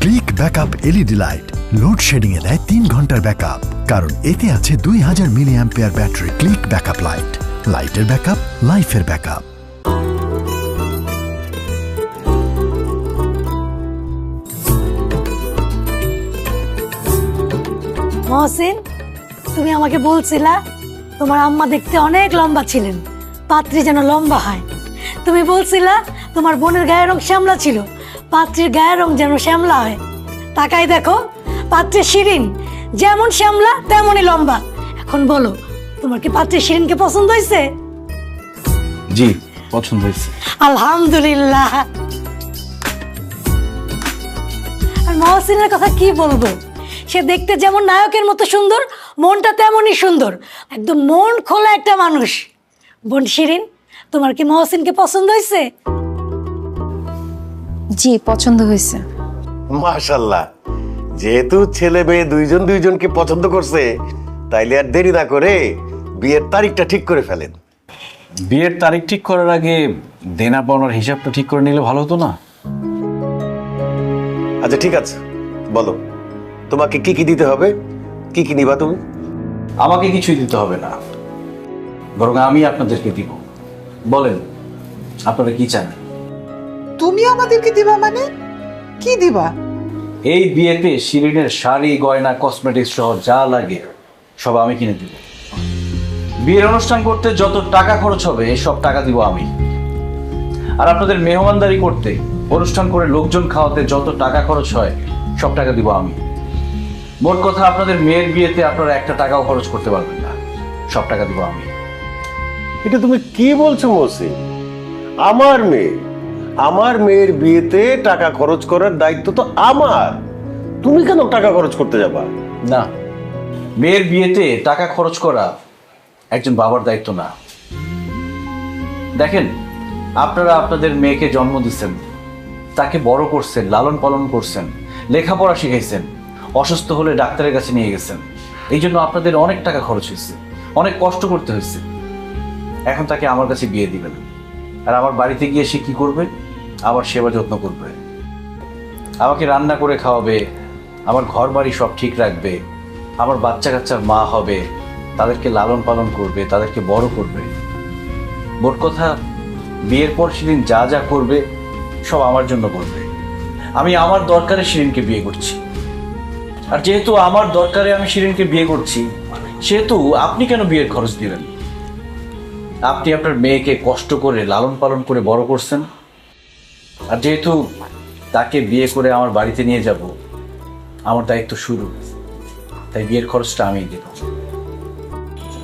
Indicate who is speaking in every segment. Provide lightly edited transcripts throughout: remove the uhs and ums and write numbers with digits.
Speaker 1: Click backup LED light loadshedding এ দেয় 3 ঘন্টার ব্যাকআপ, কারণ এতে আছে 2000 milli ampere battery. Click backup light, লাইটের ব্যাকআপ, লাইফের ব্যাকআপ।
Speaker 2: মহসিন, তুমি আমাকে বলছিলা তোমার আম্মা দেখতে অনেক লম্বা ছিলেন, পাত্রী যেন লম্বা হয়। তুমি বলছিলা তোমার বোনের গায়ের রং শ্যামলা ছিল, পাত্রীর গায়ের রং যেন শ্যামলা হয়। তাকাই দেখো, পাত্রী শিরিন যেমন শ্যামলা তেমনই লম্বা। এখন বলো, তোমার কি পাত্রী শিরিনকে পছন্দ হয়েছে?
Speaker 3: জি, পছন্দ হয়েছে।
Speaker 2: আলহামদুলিল্লাহ। আর মহসিনের কথা কি বলবো, সে দেখতে যেমন নায়কের মতো সুন্দর, মনটা তেমনই সুন্দর, একদম মন খোলা একটা মানুষ। বোন শিরিন, তোমার কি মহসিনকে পছন্দ হয়েছে?
Speaker 4: জি, পছন্দ হয়েছে।
Speaker 5: মাশাআল্লাহ, যেহেতু ছেলে মেয়ে দুইজনকে পছন্দ করছে, তাইলে আর দেরি না করে বিয়ের তারিখটা ঠিক করে ফেলেন।
Speaker 3: বিয়ের তারিখ ঠিক করার আগে দেনা পাওনার হিসাবটা ঠিক করে নিলে ভালো হতো না?
Speaker 5: আচ্ছা ঠিক আছে, বলো তোমাকে কি কি দিতে হবে, কি কি নিবা তুমি?
Speaker 3: আমাকে কিছুই দিতে হবে না, বরং আমি আপনাদেরকে দিব। বলেন আপনারা কি চান?
Speaker 6: তুমি আমাদেরকে দিবা মানে কি দিবা?
Speaker 3: এই বিয়েতে শিরিনের শাড়ি, গয়না, কসমেটিক্স সহ যা লাগে সব আমি কিনে দিব। বিয়ের অনুষ্ঠান করতে যত টাকা খরচ হবে সব টাকা দিব আমি। আর আপনাদের মেহমানদারি করতে, অনুষ্ঠান করে লোকজন খাওয়াতে যত টাকা খরচ হয় সব টাকা দিব আমি। মোট কথা, আপনাদের মেয়ের বিয়েতে আপনারা একটা টাকাও খরচ করতে পারবেন না, সব টাকা দিব আমি।
Speaker 5: এটা তুমি কি বলছো মহসিন? আমার মেয়ের বিয়েতে টাকা খরচ করার দায়িত্ব তো আমার, তুমি কেন টাকা খরচ করতে যাবা?
Speaker 3: না, মেয়ের বিয়েতে টাকা খরচ করা একজন বাবার দায়িত্ব না। দেখেন, আপনারা আপনাদের মেয়েকে জন্ম দিচ্ছেন, তাকে বড় করছেন, লালন পালন করছেন, লেখাপড়া শিখাইছেন, অসুস্থ হলে ডাক্তারের কাছে নিয়ে গেছেন। এই জন্য আপনাদের অনেক টাকা খরচ হয়েছে, অনেক কষ্ট করতে হয়েছে। এখন তাকে আমার কাছে বিয়ে দিবেন, আর আমার বাড়িতে গিয়ে সে কি করবে? আমার সেবা যত্ন করবে, আমাকে রান্না করে খাওয়াবে, আমার ঘর বাড়ি সব ঠিক রাখবে, আমার বাচ্চা কাচ্চার মা হবে, তাদেরকে লালন পালন করবে, তাদেরকে বড় করবে। মোট কথা, বিয়ের পর শিরিন যা যা করবে সব আমার জন্য করবে। আমি আমার দরকারে শিরিনকে বিয়ে করছি, আর যেহেতু আমার দরকারে আমি শিরিনকে বিয়ে করছি, সেহেতু আপনি কেন বিয়ের খরচ দিবেন? আপনি আপনার মেয়েকে কষ্ট করে লালন পালন করে বড় করছেন, আর যেহেতু তাকে বিয়ে করে আমার বাড়িতে নিয়ে যাব, আমার দায়িত্ব শুরু, তাই বিয়ের খরচটা আমিই দেব।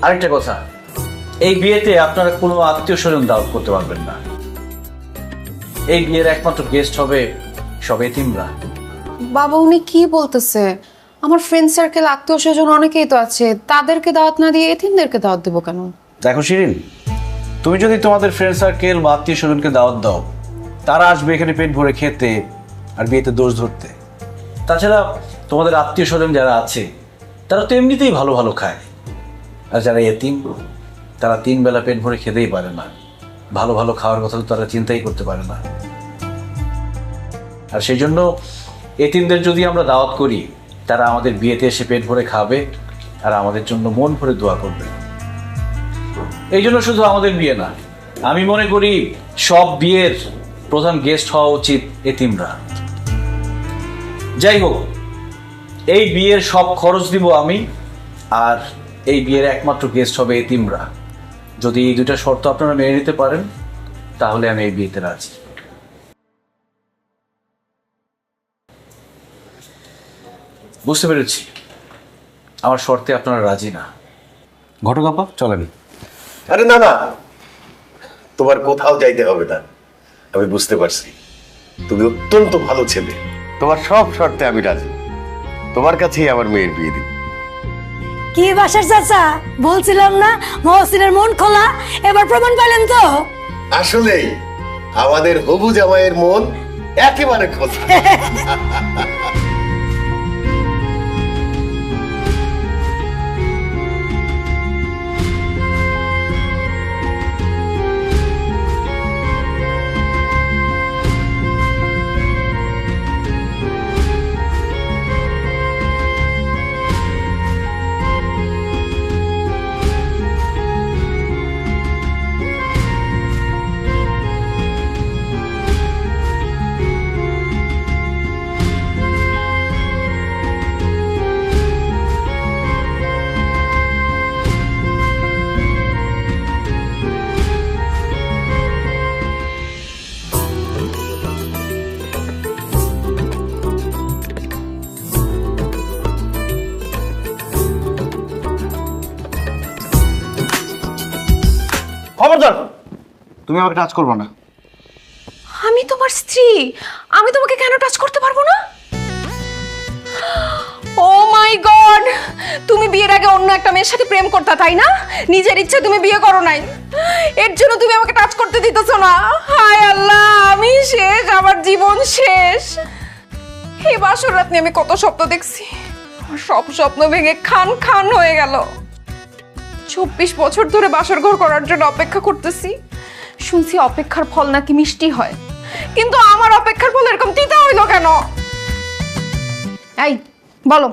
Speaker 3: আরেকটা কথা, এই বিয়েতে আপনারা কোনো আত্মীয় স্বজন দাওয়াত করতে পারবেন না। এই বিয়ের একমাত্র গেস্ট হবে সব এতিমরা।
Speaker 4: বাবা, উনি কি বলতেছে? আমার ফ্রেন্ড সার্কেল, আত্মীয় স্বজন অনেকেই তো আছে, তাদেরকে দাওয়াত না দিয়ে এতিমদেরকে দাওয়াত দেবো কেন?
Speaker 3: দেখো শিরিন, তুমি যদি তোমাদের ফ্রেন্ড সার্কেল বা আত্মীয় স্বজনকে দাওয়াত দাও, তারা আসবে এখানে পেট ভরে খেতে আর বিয়েতে দোষ ধরতে। তাছাড়া তোমাদের আত্মীয় স্বজন যারা আছে তারা তো এমনিতেই ভালো ভালো খায়, আর যারা এতিম তারা 3 বেলা পেট ভরে খেতেই পারে না, ভালো ভালো খাওয়ার কথা তো তারা চিন্তাই করতে পারে না। আর সেই জন্য এতিমদের যদি আমরা দাওয়াত করি, তারা আমাদের বিয়েতে এসে পেট ভরে খাবে আর আমাদের জন্য মন ভরে দোয়া করবে। এই জন্য শুধু আমাদের বিয়ে না, আমি মনে করি সব বিয়ের প্রধান গেস্ট হওয়া উচিত এতিমরা। যাই হোক, এই বিয়ের সব খরচ দিব আমি, আর এই বিয়ের একমাত্র গেস্ট হবে এতিমরা। যদি এই 2টা শর্ত আপনারা মেনে নিতে পারেন, তাহলে আমি এই বিয়েতে রাজি। বুঝতে পেরেছি, আমার শর্তে আপনারা রাজি না। ঘটক আপা, চলেন।
Speaker 5: আরে না না, তোমার কোথাও যাইতে হবে না। আমি বুঝতে পারছি তুমি অত্যন্ত ভালো ছেলে, তোমার সব শর্তে আমি রাজি। তোমার কাছেই আমার মেয়ের বিয়ে দিব।
Speaker 2: কি বাসার চাচা, বলছিলাম না মহসিনের মন খোলা, এবার প্রমাণ পেলেন তো?
Speaker 5: আসলেই আমাদের হবু জামাইয়ের মন একেবারে খোলা।
Speaker 3: খবরদার, তুমি আমাকে টাচ করবে না।
Speaker 4: আমি তোমার স্ত্রী, আমি তোমাকে কেন টাচ করতে পারবো না? ও মাই গড, তুমি বিয়ের আগে অন্য একটা মেয়ের সাথে প্রেম করতে, তাই না? নিজের ইচ্ছে তুমি বিয়ে করো নাই, এর জন্য তুমি আমাকে টাচ করতে দিতেছো না। হায় আল্লাহ, আমি শেষ, আমার জীবন শেষ। এই বাসর রাত নিয়ে আমি কত স্বপ্ন দেখছি, আমার সব স্বপ্ন ভেঙে খান খান হয়ে গেল। 24 বছর ধরে বাসর ঘর করার জন্য অপেক্ষা করতেছি, শুনছি অপেক্ষার ফল নাকি মিষ্টি হয়, কিন্তু আমার অপেক্ষার ফল এরকম তিতা হইলো কেন? এই বলো,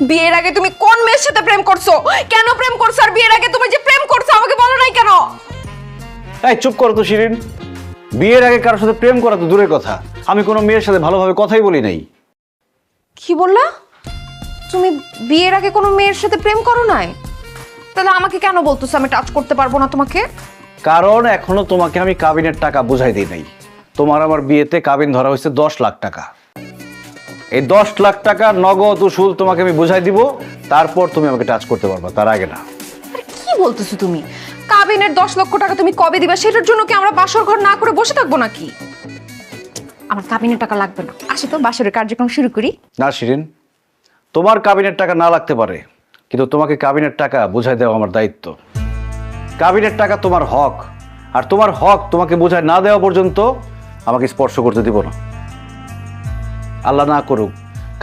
Speaker 4: বিয়ের আগে তুমি কোন মেয়ের সাথে প্রেম করছো, কেন প্রেম করছো? আর বিয়ের আগে তুমি যে প্রেম করছো আমাকে বলো নাই কেন?
Speaker 3: এই চুপ করো তো শিরিন, বিয়ের আগে কারোর সাথে প্রেম করা তো দূরের কথা, আমি কোনো মেয়ের সাথে ভালোভাবে কথাই বলি নাই।
Speaker 4: কি বললা? তুমি বিয়ের আগে কোনো মেয়ের সাথে প্রেম করো নাই? তাহলে আমাকে কেন বলতেছো আমি টাচ করতে পারবো না তোমাকে?
Speaker 3: কারণ এখনো তোমাকে আমি কাবিনের টাকা বুঝাই দিই নাই। তোমার আমার বিয়েতে কাবিন ধরা হয়েছে 10 লাখ টাকা। এই 10 লাখ টাকা নগদ উসুল তোমাকে আমি বুঝাই দিব, তারপর তুমি আমাকে টাচ করতে পারবা, তার আগে না।
Speaker 4: আরে কি বলতেছো তুমি? কাবিনের 10 লক্ষ টাকা তুমি কবে দিবা? সেটার জন্য কি আমরা বাসর ঘর না করে বসে থাকবো নাকি? আমার কাবিনের টাকা লাগবে না, আসি তো বাসরের কার্যক্রম শুরু করি।
Speaker 3: না শিরিন, তোমার কাবিনের টাকা না লাগতে পারে, কিন্তু তোমাকে কাবিনের টাকা বুঝাই দেওয়া আমার দায়িত্ব। কাবিনের টাকা তোমার হক, আর তোমার হক তোমাকে বুঝাই না দেওয়া পর্যন্ত আমাকে স্পর্শ করতে দিব না। আল্লাহ না করুক,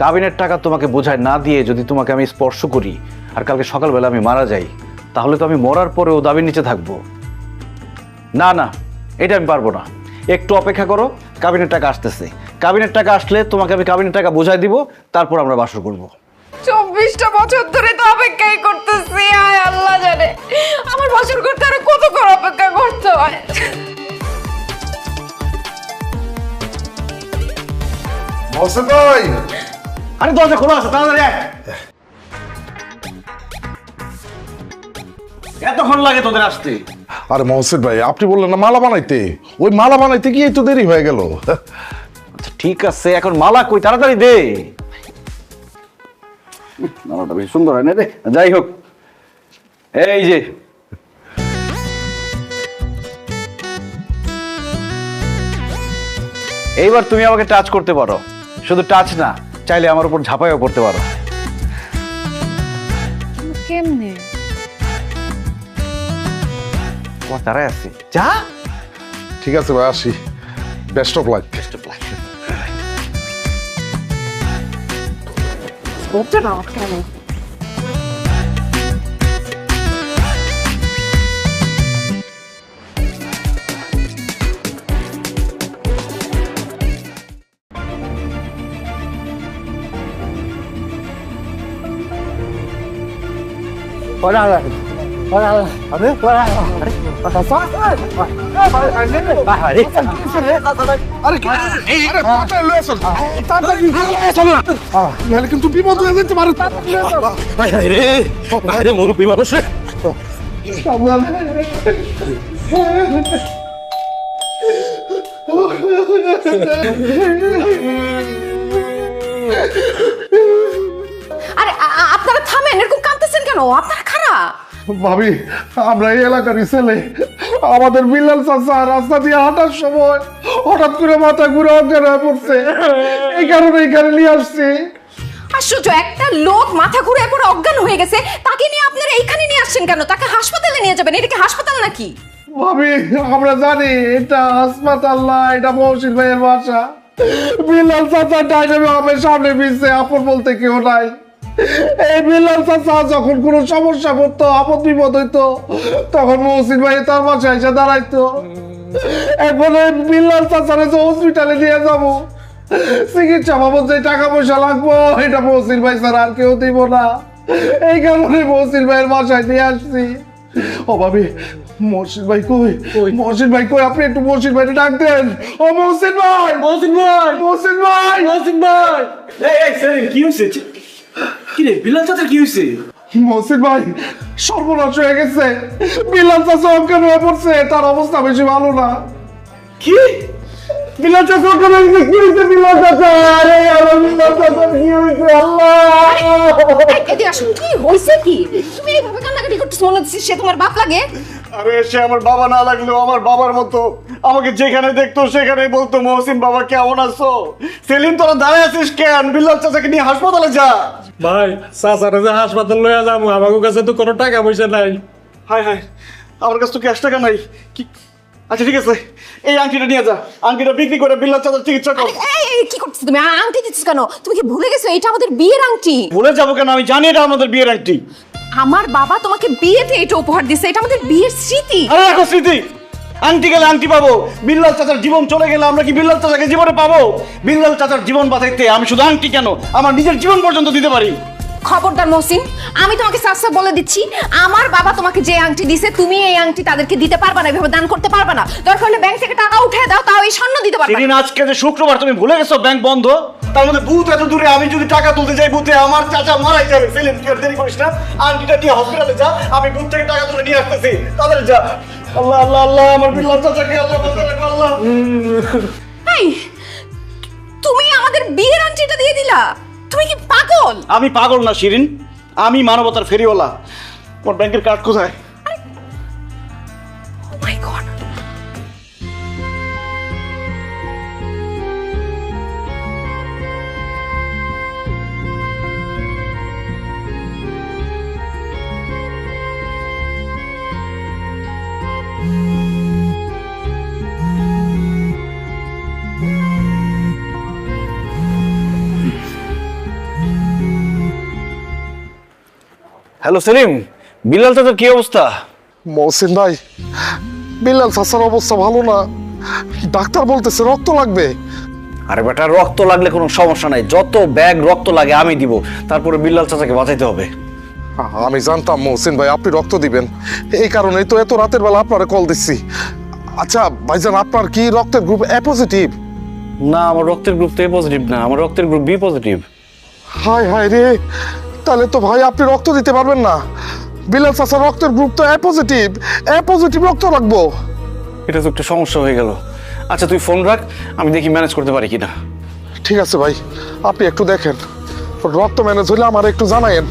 Speaker 3: কাবিনের টাকা তোমাকে বুঝাই না দিয়ে যদি তোমাকে আমি স্পর্শ করি আর কালকে সকালবেলা আমি মারা যাই, তাহলে তো আমি মরার পরেও দাবির নিচে থাকবো। না না, এটা আমি পারবো না। একটু অপেক্ষা করো, কাবিনের টাকা আসতেছে। কাবিনের টাকা আসলে তোমাকে আমি কাবিনের টাকা বুঝাই দিব, তারপর আমরা বাসর করবো।
Speaker 4: 24টা বছর ধরে তো অপেক্ষাই করতেছি, আয় আল্লাহ জানে আমার বাসর করতে আরো কতক্ষণ অপেক্ষা করতে হয়।
Speaker 7: মহসিন ভাই,
Speaker 3: আরে দরজা খোলা আছে, তাড়াতাড়ি আয়। এতক্ষণ লাগে তোদের আসতে?
Speaker 7: আরে মহসিন ভাই, আপনি বললেন না মালা বানাইতে, ওই মালা বানাইতে গিয়ে তো দেরি হয়ে গেল।
Speaker 3: আচ্ছা ঠিক আছে, এখন মালা কই, তাড়াতাড়ি দে। মালাটা বেশ সুন্দর হয় না রে? যাই হোক, এই যে এইবার তুমি আমাকে টাচ করতে পারো। শুধু টাচ না, চাইলে আমার উপর ঝাঁপাইও পড়তে পারো।
Speaker 4: কেমনে?
Speaker 3: তোমার তারাই আছে, যা।
Speaker 7: ঠিক আছে ভাই, আসি। Best of luck.
Speaker 4: বলতে না কেন?
Speaker 7: নাহলে কিন্তু বিপদ হয়ে যেতে পারে।
Speaker 5: মুরব্বী মানুষ
Speaker 4: আরে আপনারা থামেন, এরকম কাঁদতেছেন কেন? আপনারা খারাপ।
Speaker 7: ভাবি, আমরা এই এলাকারই ছেলে। আমাদের বিল্লাল চাচা রাস্তা দিয়ে হাঁটার সময় হঠাৎ করে মাথা ঘুরে অজ্ঞান হয়ে পড়ছে, এই কারণে এখানে নিয়ে আসছি।
Speaker 4: আশ্চর্য, একটা লোক মাথা ঘুরে পড়ে অজ্ঞান হয়ে গেছে, তাকে নিয়ে আপনারা এইখানে নিয়ে আসছেন কেন? তাকে হাসপাতালে নিয়ে যাবেন, এটা কি হাসপাতাল নাকি?
Speaker 7: ভাবি, আমরা জানি এটা হাসপাতাল না, এটা মহসিন ভাইয়ের বাসা। বিল্লাল চাচা ডাইনামে আমার সামনে পিছনে আপন বলতে কেউ নাই। এই বিল্লাল চাচা যখন কোনো সমস্যা করতো, আপদ বিপদ হইতো, তখন মহসিন ভাই তার বাসায় এসে দাঁড়াইতো। এখন এই বিল্লাল চাচারে যে হসপিটালে নিয়ে যাবো, চিকিৎসা বাবদ যে টাকা পয়সা লাগবো, এটা মহসিন ভাই স্যার আর কেউ দিব না। এই কারণে মহসিন ভাইয়ের বাসায় নিয়ে আসছি। ও ভাবি, মহসিন ভাই কই? মহসিন ভাই কই? আপনি একটু মহসিন ভাইকে ডাক দেন। ও মহসিন ভাই, মহসিন ভাই, মহসিন ভাই, মহসিন ভাই।
Speaker 8: এই সেলিম, কি হয়েছে? কি রে, বিলাল চাচার কি হয়েছে?
Speaker 7: মহসিন ভাই, সর্বনাশ হয়ে গেছে। বিল্লাল চাচা অজ্ঞান হয়ে পড়ছে, তার অবস্থা বেশি ভালো না।
Speaker 8: কি?
Speaker 7: বিলাল চাচা ওখানে কি হয়েছে? বিলাল চাচা, আরে আমার বিলাল চাচা কি হয়েছে? আল্লাহ!
Speaker 4: এদিকে আসো, কি হয়েছে কি? তুমি এইভাবে কান্নাকাটি করতেছো, মনে হচ্ছে সে তোমার বাপ লাগে।
Speaker 7: আরে সে আমার বাবা না লাগলেও আমার বাবার মতো। আমাকে যেখানে দেখতো সেখানেই বলতো, মহসিন বাবা কেমন আছো? সেলিম তোরা দাঁড়ায় আছিস কেন? বিলাল চাচাকে নিয়ে হাসপাতালে যা।
Speaker 8: ভাই চাচারে যে হাসপাতাল লইয়া যাবো, আমার কাছে তো কোনো টাকা পয়সা নাই।
Speaker 7: হায় হায়, আমার কাছে তো ক্যাশ টাকা নাই। কি? আচ্ছা ঠিক আছে, এই আংটিটা নিয়ে যা। আংটিটা বিক্রি করে বিলাল চাচার চিকিৎসা কর।
Speaker 4: এই কি করতেছো তুমি? আংটি দিচ্ছ কেন? তুমি কি ভুলে গেছো এটা আমাদের বিয়ের আংটি?
Speaker 7: ভুলে যাবো কেন? আমি জানি এটা আমাদের বিয়ের আংটি।
Speaker 4: আমার বাবা তোমাকে বিয়েতে এটা উপহার দিছে, এটা আমাদের বিয়ের স্মৃতি।
Speaker 7: আরে রাখো স্মৃতি। আংটি গেলে আংটি পাবো, বিল্লাল চাচার জীবন চলে গেলে আমরা কি বিল্লাল চাচাকে জীবনে পাবো? বিল্লাল চাচার জীবন বাঁচাইতে আমি শুধু আংটি কেন, আমার নিজের জীবন পর্যন্ত দিতে পারি।
Speaker 4: খবরদার মহসিন, আমি তোমাকে সাফ সাফ বলে দিচ্ছি, আমার বাবা তোমাকে যে আংটি দিছে তুমি এই আংটি তাদেরকে দিতে পারবে না, এভাবে দান করতে পারবে না। দরকার হলে ব্যাংক থেকে টাকা উঠে দাও, তাও এই স্বর্ণ দিতে পারবে না।
Speaker 7: সেদিন আজকে যে শুক্রবার, তুমি ভুলে গেছো ব্যাংক বন্ধ। তার মধ্যে বুথ এত দূরে, আমি যদি টাকা তুলতে যাই বুথে আমার চাচা মারাই যাবে। সেলিম তুই আর দেরি করিস না, আংটিটা নিয়ে হসপিটালে যা, আমি বুথ থেকে টাকা তুলে নিয়ে আসতেছি। তাদের যা। আল্লাহ আল্লাহ আল্লাহ, আমার বিল্লাল চাচাকে আল্লাহ বাঁচাও, আল্লাহ।
Speaker 4: এই, তুমি আমাদের বিয়ের আংটিটা দিয়ে দিলা? তুমি কি পাগল?
Speaker 7: আমি পাগল না শিরিন, আমি মানবতার ফেরিওয়ালা। তোমার ব্যাংকের কার্ড কোথায়?
Speaker 4: Oh my God!
Speaker 3: Hello Selim, Billal চাচার কি অবস্থা?
Speaker 9: মহসিন ভাই, বিল্লাল চাচার অবস্থা ভালো না। ডাক্তার বলতেছে রক্ত লাগবে।
Speaker 3: আরে বেটা, রক্ত লাগলে কোনো সমস্যা নাই, যত ব্যাগ রক্ত লাগে আমি দিব, তারপরে বিল্লাল চাচাকে বাঁচাইতে হবে।
Speaker 9: আমি জানতাম মহসিন ভাই আপনি রক্ত দিবেন, এই কারণেই তো এত রাতের বেলা আপনারে কল দিচ্ছি। আচ্ছা ভাইজান, আপনার কি রক্তের গ্রুপ এ পজিটিভ?
Speaker 3: না, আমার রক্তের গ্রুপ তো এ পজিটিভ না, আমার রক্তের গ্রুপ বি পজিটিভ।
Speaker 9: হায় হায় রে, তাহলে তো ভাই আপনি রক্ত দিতে পারবেন না। বিল্লাল চাচার রক্তের গ্রুপ তো এ পজিটিভ, এ পজিটিভ রক্ত লাগবো।
Speaker 3: এটা তো একটা সমস্যা হয়ে গেল। আচ্ছা তুই ফোন রাখ, আমি দেখি ম্যানেজ করতে পারি কিনা।
Speaker 9: ঠিক আছে ভাই, আপনি একটু দেখেন, রক্ত ম্যানেজ হলে আমার একটু জানায়েন।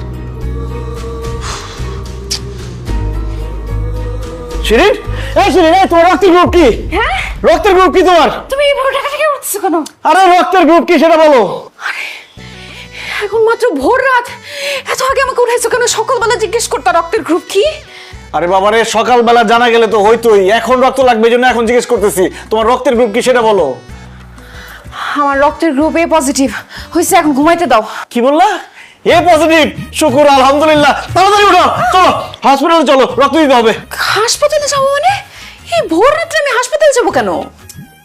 Speaker 3: শিরিন, এই শিরিন, এই তোমার রক্তের গ্রুপ কি?
Speaker 4: হ্যাঁ,
Speaker 3: রক্তের গ্রুপ কি তোমার?
Speaker 4: তুমি এইভাবে টাকা টাকা করতেছো কেন?
Speaker 3: আরে রক্তের গ্রুপ কি সেটা বলো।
Speaker 4: এখন মাত্র ভোর রাত, এত আগে আমাকে উঠাইছো কেন? সকালবেলা জিজ্ঞেস করতে রক্তের গ্রুপ কি?
Speaker 3: আরে বাবারে, সকালবেলা জানা গেলে তো হইতোই, এখন রক্ত লাগবে জন্য এখন জিজ্ঞেস করতেছি। তোমার রক্তের গ্রুপ কি সেটা বলো।
Speaker 4: আমার রক্তের গ্রুপ এ পজিটিভ হয়েছে, এখন ঘুমাইতে দাও।
Speaker 3: কি বললা? এ পজিটিভ? শুকুর আলহামদুলিল্লাহ, তাড়াতাড়ি উঠো, চলো হসপিটালে চলো, রক্ত দিতে হবে।
Speaker 4: হাসপাতালে যাবো মানে? এই ভোর রাত্রে আমি হাসপাতালে যাবো কেন?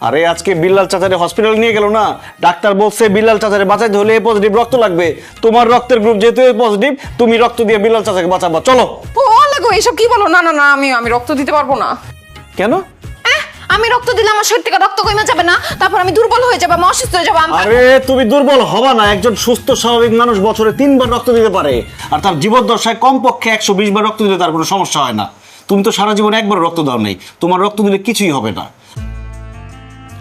Speaker 3: আরে আজকে বিল্লাল চাচারে হসপিটালে নিয়ে গেল না, ডাক্তার বলছে বিল্লাল চাচারে বাঁচাইতে হলে এ পজিটিভ রক্ত লাগবে। তোমার রক্তের গ্রুপ যেহেতু এ পজিটিভ, তুমি রক্ত দিয়ে বিল্লাল চাচাকে বাঁচাবা, চলো।
Speaker 4: ও লাগো, এসব কি বলো? না না না, আমি রক্ত দিতে পারবো না।
Speaker 3: কেন?
Speaker 4: আমি রক্ত দিলে আমার শরীর থেকে রক্ত কমে যাবে না, তারপর আমি দুর্বল হয়ে যাবো, আমি অসুস্থ হয়ে যাবো।
Speaker 3: আরে তুমি দুর্বল হবা না, একজন সুস্থ স্বাভাবিক মানুষ বছরে 3 বার রক্ত দিতে পারে, আর তার জীবদ্দশায় কমপক্ষে 120 বার রক্ত দিলে তার কোনো সমস্যা হয় না। তুমি তো সারা জীবনে একবার রক্ত দাও নেই, তোমার রক্ত দিলে কিছুই হবে না।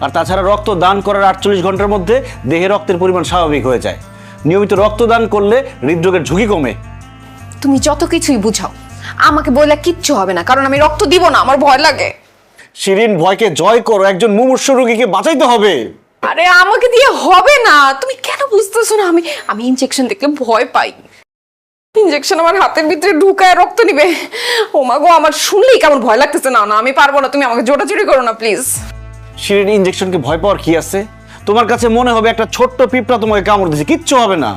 Speaker 3: আর তাছাড়া রক্ত দান করার 48 ঘন্টার মধ্যে দেহে রক্তের পরিমাণ স্বাভাবিক হয়ে যায়। নিয়মিত রক্তদান করলে হৃদরোগের ঝুঁকি কমে।
Speaker 4: তুমি যত কিছুই বুঝাও, আমাকে বললে কিচ্ছু হবে না, কারণ আমি রক্ত দিব না, আমার ভয় লাগে।
Speaker 3: শিরিন, ভয়কে জয় করো, একজন মুমূর্ষু রোগীকে বাঁচাইতে হবে।
Speaker 4: আরে আমাকে দিয়ে হবে না, তুমি কেন বুঝতেছো না? আমি ইনজেকশন দেখলে ভয় পাই। ইনজেকশন আমার হাতের ভিতরে ঢুকায় রক্ত নিবে, ও মা গো, আমার শুনলেই কেমন ভয় লাগতেছে। না না, আমি পারবো না, তুমি আমাকে জোটাজুটি করো না প্লিজ।
Speaker 3: শিরিন, ইনজেকশনকে ভয় পাওয়ার কি আছে? তোমার কাছে মনে হবে একটা ছোট্ট পিঁপড়া তোমাকে কামড় দিয়েছে, কিচ্ছু হবে না।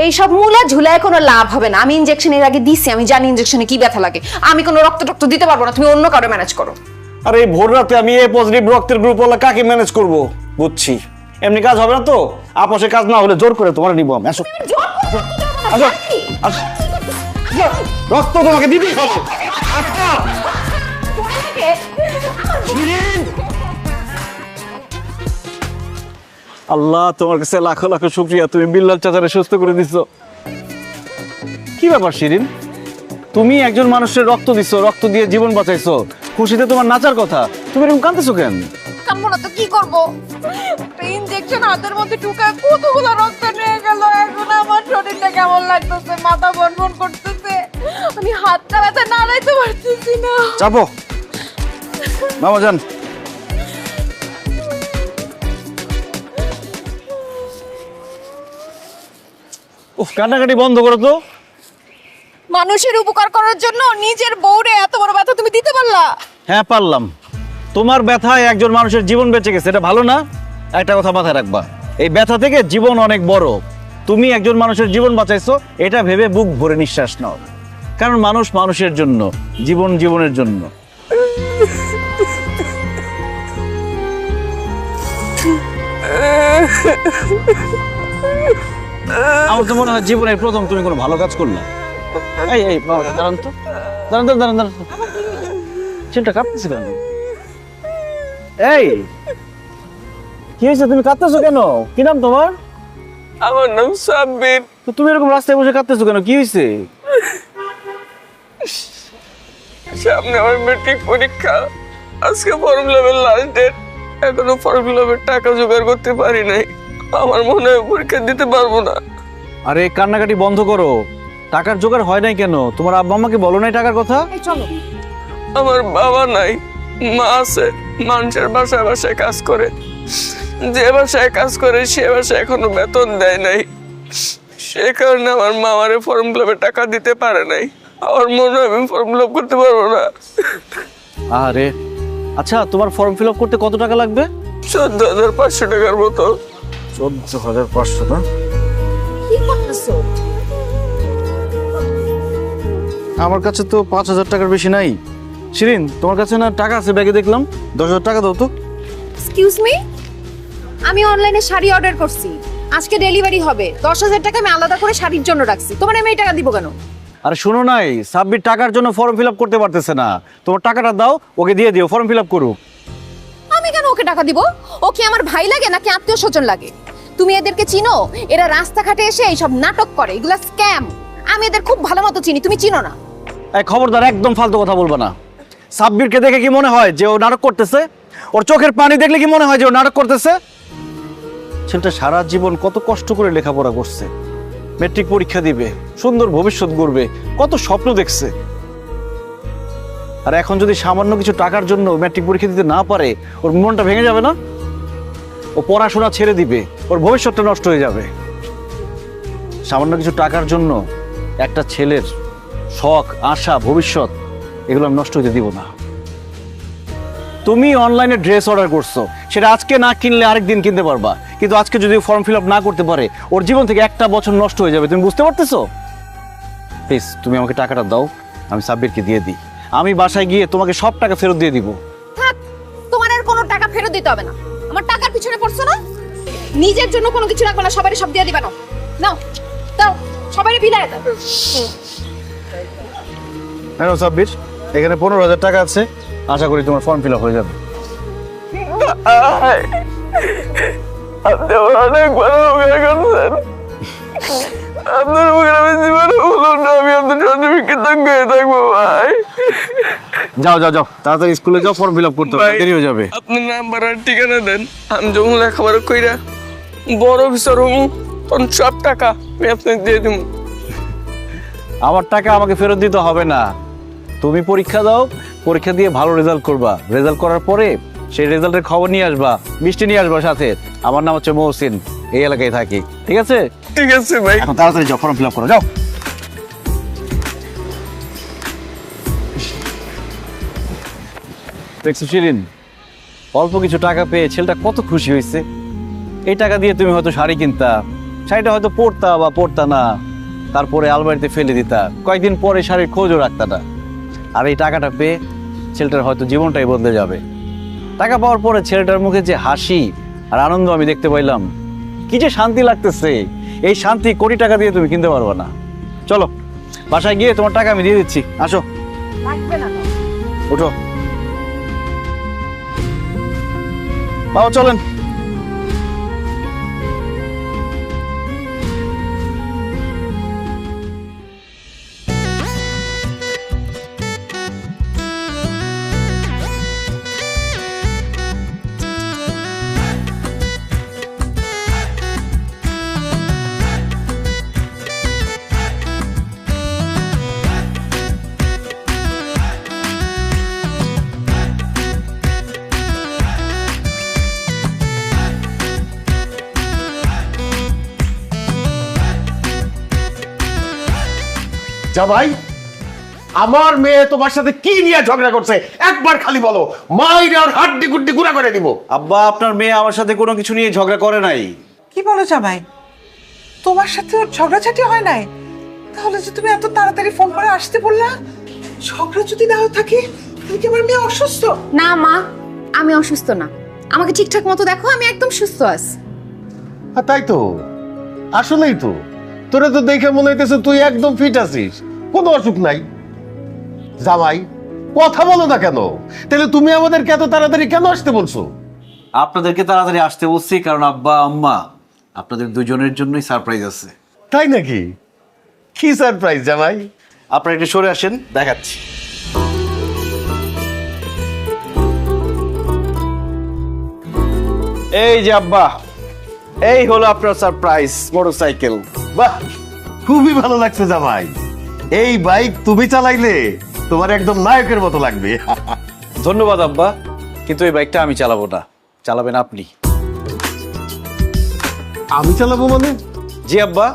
Speaker 4: এইসব মূলা ঝুলায় কোনো লাভ হবে না। আমি ইনজেকশনের আগে দিছি, আমি জানি ইনজেকশনে কি ব্যথা লাগে। আমি কোনো রক্ত দিতে পারবো না, তুমি অন্য কারো ম্যানেজ করো।
Speaker 3: আর এই ভোর রাতে আমি এ পজিটিভ রক্তের গ্রুপ ওলা কাকে ম্যানেজ করব? বুঝছি, এমনি কাজ হবে না তো। আপসে কাজ না হলে জোর করে তোমার নিব আমি। আসো আসো আসো, রক্ত তোমাকে দিতেই হবে। আল্লাহ, তোমার কাছে লাখো লাখো শুকরিয়া, তুমি বিল্লাল চাচারে সুস্থ করে দিছো। কি ব্যাপার শিরিন, তুমি একজন মানুষের রক্ত দিছো, রক্ত দিয়ে জীবন বাঁচাইছো, খুশিতে তোমার নাচার কথা, তুমি এরকম কাঁদতেছো কেন?
Speaker 4: জানবো না তো কি করবো? ইনজেকশন হাতের মধ্যে ঢুকায় কতগুলো রক্ত নিয়ে গেল। এখন আমার শরীরটা কেমন লাগতেছে, মাথা বনবন করতেছে, আমি হাতটা ব্যথা নাড়াইতে পারতেছি না।
Speaker 3: চাপো মামা যান। উফ, কান্নাকাটি বন্ধ করো তো।
Speaker 4: মানুষের উপকার করার জন্য নিজের বউরে এত বড় ব্যথা তুমি দিতে পারলা?
Speaker 3: হ্যাঁ পারলাম। তোমার ব্যথায় একজন মানুষের জীবন বেঁচে গেছে, এটা ভালো না? একটা কথা মাথায় রাখবা, এই ব্যথা থেকে জীবন অনেক বড়। তুমি একজন মানুষের জীবন বাঁচাইছো, এটা ভেবে বুক ভরে নিঃশ্বাস নাও। কারণ মানুষ মানুষের জন্য, জীবন জীবনের জন্য। আমার তো মনে হয় জীবনের প্রথম তুমি কোনো ভালো কাজ করলা। এই এই বাবা, দাঁড়ান তো, দাঁড়ান দাঁড়ান দাঁড়ান দাঁড়ান। চিন্তা কাঁপতেছে কেন? এই কি হয়েছে, তুমি কাঁদতেছো কেন? কি নাম তোমার?
Speaker 10: আমার নাম সাব্বির।
Speaker 3: তো তুমি এরকম রাস্তায় বসে কাঁদতেছো কেন, কি হয়েছে?
Speaker 10: সামনে আমার মেট্রিক পরীক্ষা, আজকে ফর্ম ফিলাপের লাস্ট ডেট। এখনো ফর্ম ফিলাপের টাকা জোগাড় করতে পারি নাই। আমার মনে হয় পরীক্ষা দিতে পারবো না।
Speaker 3: আরে কান্নাকাটি বন্ধ করো। টাকার জোগাড় হয় নাই কেন? তোমার আব্বা আম্মাকে বলো নাই টাকার কথা?
Speaker 4: চলো।
Speaker 10: আমার বাবা নাই, মা আছে। মানুষের বাসায় বাসায় কাজ করে, যে বাসায় কাজ করে সে বাসায় এখনো বেতন দেয় নাই। সে কারণে আমার মা আমারে ফর্ম ফিলাপের টাকা দিতে পারে নাই। আমার মনে হয় আমি ফর্ম ফিলাপ করতে পারবো না।
Speaker 3: আরে আচ্ছা, তোমার ফর্ম ফিল আপ করতে কত টাকা লাগবে?
Speaker 10: 14,500 টাকার মতো।
Speaker 3: 14,500 না?
Speaker 4: কি করতেছো?
Speaker 3: আমার কাছে তো 5,000 টাকার বেশি নাই। শিরিন, তোমার কাছে না টাকা আছে? ব্যাগে দেখলাম 10,000 টাকা দাও তো।
Speaker 4: এক্সকিউজ মি, আমি অনলাইনে শাড়ি অর্ডার করছি, আজকে ডেলিভারি হবে। 10,000 টাকা আমি আলাদা করে শাড়ির জন্য রাখছি, তোমার আমি এই টাকা দিব কেন?
Speaker 3: আরে শোনো নাই, সাব্বির টাকার জন্য ফর্ম ফিল আপ করতে পারতেছে না। তোমার টাকাটা দাও, ওকে দিয়ে দিও, ফর্ম ফিল আপ করুক।
Speaker 4: আমি কেন ওকে টাকা দিব? ও কি আমার ভাই লাগে নাকি আত্মীয় স্বজন লাগে? তুমি এদেরকে চিনো? এরা রাস্তাঘাটে এসে এইসব নাটক করে, এগুলা স্ক্যাম। আমি এদের খুব ভালো মতো চিনি, তুমি চিনো না?
Speaker 3: এই খবরদার, একদম ফালতু কথা বলবা না। সাব্বিরকে দেখে কি মনে হয় যে ও নাটক করতেছে? ওর চোখের পানি দেখলে কি মনে হয় যে ও নাটক করতেছে? ছেলেটা সারা জীবন কত কষ্ট করে লেখাপড়া করছে, মেট্রিক পরীক্ষা দিবে, সুন্দর ভবিষ্যৎ গড়বে, কত স্বপ্ন দেখছে। আর এখন যদি সামান্য কিছু টাকার জন্য ম্যাট্রিক পরীক্ষা দিতে না পারে, ওর মনটা ভেঙে যাবে না? ও পড়াশোনা ছেড়ে দিবে, ওর ভবিষ্যৎটা নষ্ট হয়ে যাবে। সামান্য কিছু টাকার জন্য একটা ছেলের শখ, আশা, ভবিষ্যৎ এগুলো আমি নষ্ট হতে দিব না। তুমি অনলাইনে ড্রেস অর্ডার করছো, সেটা আজকে না কিনলে আরেকদিন কিনতে পারবা, কিন্তু আজকে যদি ফর্ম ফিল আপ না করতে পারে, ওর জীবন থেকে একটা বছর নষ্ট হয়ে যাবে। তুমি বুঝতে পারতেছো? প্লিজ তুমি আমাকে টাকাটা দাও, আমি সাব্বিরকে দিয়ে দিই। আমি বাসায় গিয়ে তোমাকে সব টাকা ফেরত দিয়ে দিব।
Speaker 4: থাক, তোমার আর কোনো টাকা ফেরত দিতে হবে না। আমার টাকার পিছনে পড়ছো না? নিজের জন্য কোনো কিছু রাখবে না, সবারই সব দিয়ে দিবা। না নাও, দাও, সবারই বিলায় দাও।
Speaker 3: হ্যাঁ সাব্বির, এখানে 15,000 টাকা আছে, আশা করি তোমার ফর্ম ফিল আপ হয়ে যাবে।
Speaker 10: আপনি অনেক ভালো উপকার করছেন। আপনার উপকার আমি জীবনে বলুন না, আমি আপনার সার্টিফিকেট হয়ে থাকবো ভাই।
Speaker 3: যাও যাও যাও, তাড়াতাড়ি স্কুলে যাও, ফর্ম ফিল আপ করতে হবে, দেরি হয়ে যাবে।
Speaker 10: আপনার নাম্বার আর ঠিকানা দেন, আমি যখন লেখাপড়া কইরা বড় অফিসার হবো তখন সব টাকা আমি আপনাকে দিয়ে দিব।
Speaker 3: আমার টাকা আমাকে ফেরত দিতে হবে না। তুমি পরীক্ষা দাও, পরীক্ষা দিয়ে ভালো রেজাল্ট করবা, রেজাল্ট করার পরে সেই রেজাল্টের খবর নিয়ে আসবা, মিষ্টি নিয়ে আসবা সাথে। আমার নাম হচ্ছে মহসিন, এই এলাকায় থাকি, ঠিক আছে?
Speaker 10: ঠিক আছে ভাই।
Speaker 3: এখন তাড়াতাড়ি যাও, ফর্ম ফিল আপ করো, যাও। দেখছো শিরিন, অল্প কিছু টাকা পেয়ে ছেলেটা কত খুশি হয়েছে। এই টাকা দিয়ে তুমি হয়তো শাড়ি কিনতা, শাড়িটা হয়তো পরতা বা পরতা না, তারপরে আলমারিতে ফেলে দিতা, কয়েকদিন পরে শাড়ির খোঁজও রাখতা না। আর এই টাকাটা পেয়ে ছেলেটার হয়তো জীবনটাই বদলে যাবে। টাকা পাওয়ার পরে ছেলেটার মুখে যে হাসি আর আনন্দ আমি দেখতে পাইলাম, কি যে শান্তি লাগতেছে, এই শান্তি কোটি টাকা দিয়ে তুমি কিনতে পারবে না। চলো বাসায় গিয়ে তোমার টাকা আমি দিয়ে দিচ্ছি, আসো।
Speaker 4: লাগবে না।
Speaker 3: ওঠো বাবা, চলেন।
Speaker 5: জামাই, আমার মেয়ে তোমার সাথে কি নিয়ে ঝগড়া করছে একবার খালি বলো, মাইরে আর হাড্ডি গুড্ডি গুঁড়া করে দিব।
Speaker 3: আব্বা, আপনার মেয়ে আমার সাথে কোনো কিছু নিয়ে ঝগড়া করে নাই।
Speaker 6: কি বলো জামাই, তোমার সাথে ওর ঝগড়াঝাটি হয় নাই? তাহলে যে তুমি এত তাড়াতাড়ি ফোন করে আসতে বললা, ঝগড়া যদি নাও থাকে তাহলে কি আমার মেয়ে অসুস্থ?
Speaker 4: না মা, আমি অসুস্থ না। আমাকে ঠিকঠাক মতো দেখো, আমি একদম সুস্থ আছি।
Speaker 5: তাই তো, আসলেই তো, তোরা তো দেখে মনে হইতেছে তুই একদম ফিট আছিস, কোনো অসুখ নাই। জামাই, কথা বলো না কেন? তাহলে তুমি আমাদেরকে এত তাড়াতাড়ি কেন আসতে বলছো?
Speaker 3: আপনাদেরকে তাড়াতাড়ি আসতে বলছি কারণ আব্বা আম্মা আপনাদের দুজনের জন্যই সারপ্রাইজ আছে।
Speaker 5: তাই নাকি? কি সারপ্রাইজ জামাই?
Speaker 3: আপনারা একটু সরে আসেন, দেখাচ্ছি। এই যে আব্বা, এই হলো আপনার সারপ্রাইজ মোটরসাইকেল।
Speaker 5: বাহ, খুবই ভালো লাগছে জামাই। এই বাইক তুমি চালাইলে তোমার একদম নায়কের মতো লাগবে।
Speaker 3: ধন্যবাদ আব্বা, কিন্তু এই বাইকটা আমি চালাবো না, চালাবেন আপনি।
Speaker 5: আমি চালাবো মানে?
Speaker 3: জি আব্বা,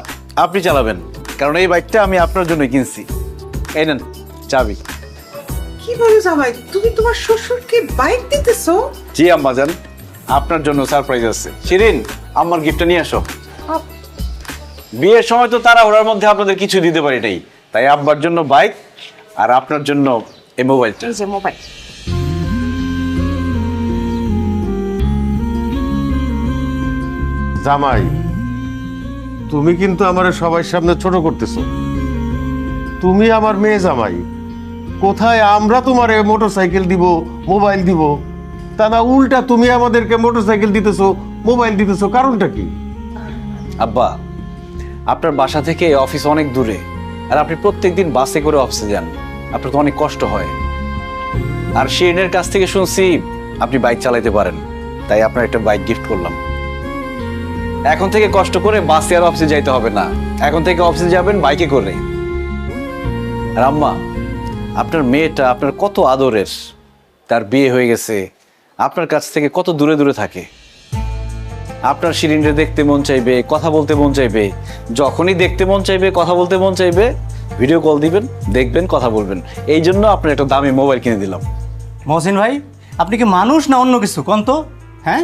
Speaker 3: আপনি চালাবেন, কারণ এই বাইকটা আমি আপনার জন্য কিনছি। এই নেন চাবি।
Speaker 6: কি বলো জামাই, তুমি তোমার শ্বশুরকে বাইক দিতেছো?
Speaker 3: জি আম্মা জান, আপনার জন্য সারপ্রাইজ আছে। শিরিন, আমার গিফটটা নিয়ে আসো। বিয়ের সময় তো তাড়াহুড়ার মধ্যে আপনাদের কিছু দিতে পারি নাই, তাই আব্বার জন্য বাইক আর আপনার জন্য এই মোবাইলটা।
Speaker 4: এই যে মোবাইল।
Speaker 5: জামাই, তুমি কিন্তু আমার সবার সামনে ছোট করতেছো। তুমি আমার মেয়ে জামাই, কোথায় আমরা তোমার মোটরসাইকেল দিব, মোবাইল দিব, তা না উল্টা তুমি আমাদেরকে মোটরসাইকেল দিতেছো, মোবাইল দিতেছো, কারণটা কি?
Speaker 3: আব্বা, আপনার বাসা থেকে অফিস অনেক দূরে, আর আপনি প্রত্যেকদিন বাসে করে অফিসে যান, আপনার তো অনেক কষ্ট হয়। আর শিরিনের কাছ থেকে শুনছি আপনি বাইক চালাতে পারেন, তাই আপনার একটা বাইক গিফট করলাম। এখন থেকে কষ্ট করে বাসে আর অফিসে যাইতে হবে না, এখন থেকে অফিসে যাবেন বাইকে করে। আর আম্মা, আপনার মেয়েটা আপনার কত আদরের, তার বিয়ে হয়ে গেছে, আপনার কাছ থেকে কত দূরে দূরে থাকে। আপনার শিরিনরে দেখতে মন চাইবে, কথা বলতে মন চাইবে, যখনই দেখতে মন চাইবে, কথা বলতে মন চাইবে, ভিডিও কল দিবেন, দেখবেন, কথা বলবেন। এই জন্য আপনার একটা দামি মোবাইল কিনে দিলাম।
Speaker 11: মহসিন ভাই, আপনি কি মানুষ না অন্য কিছু কোন তো? হ্যাঁ,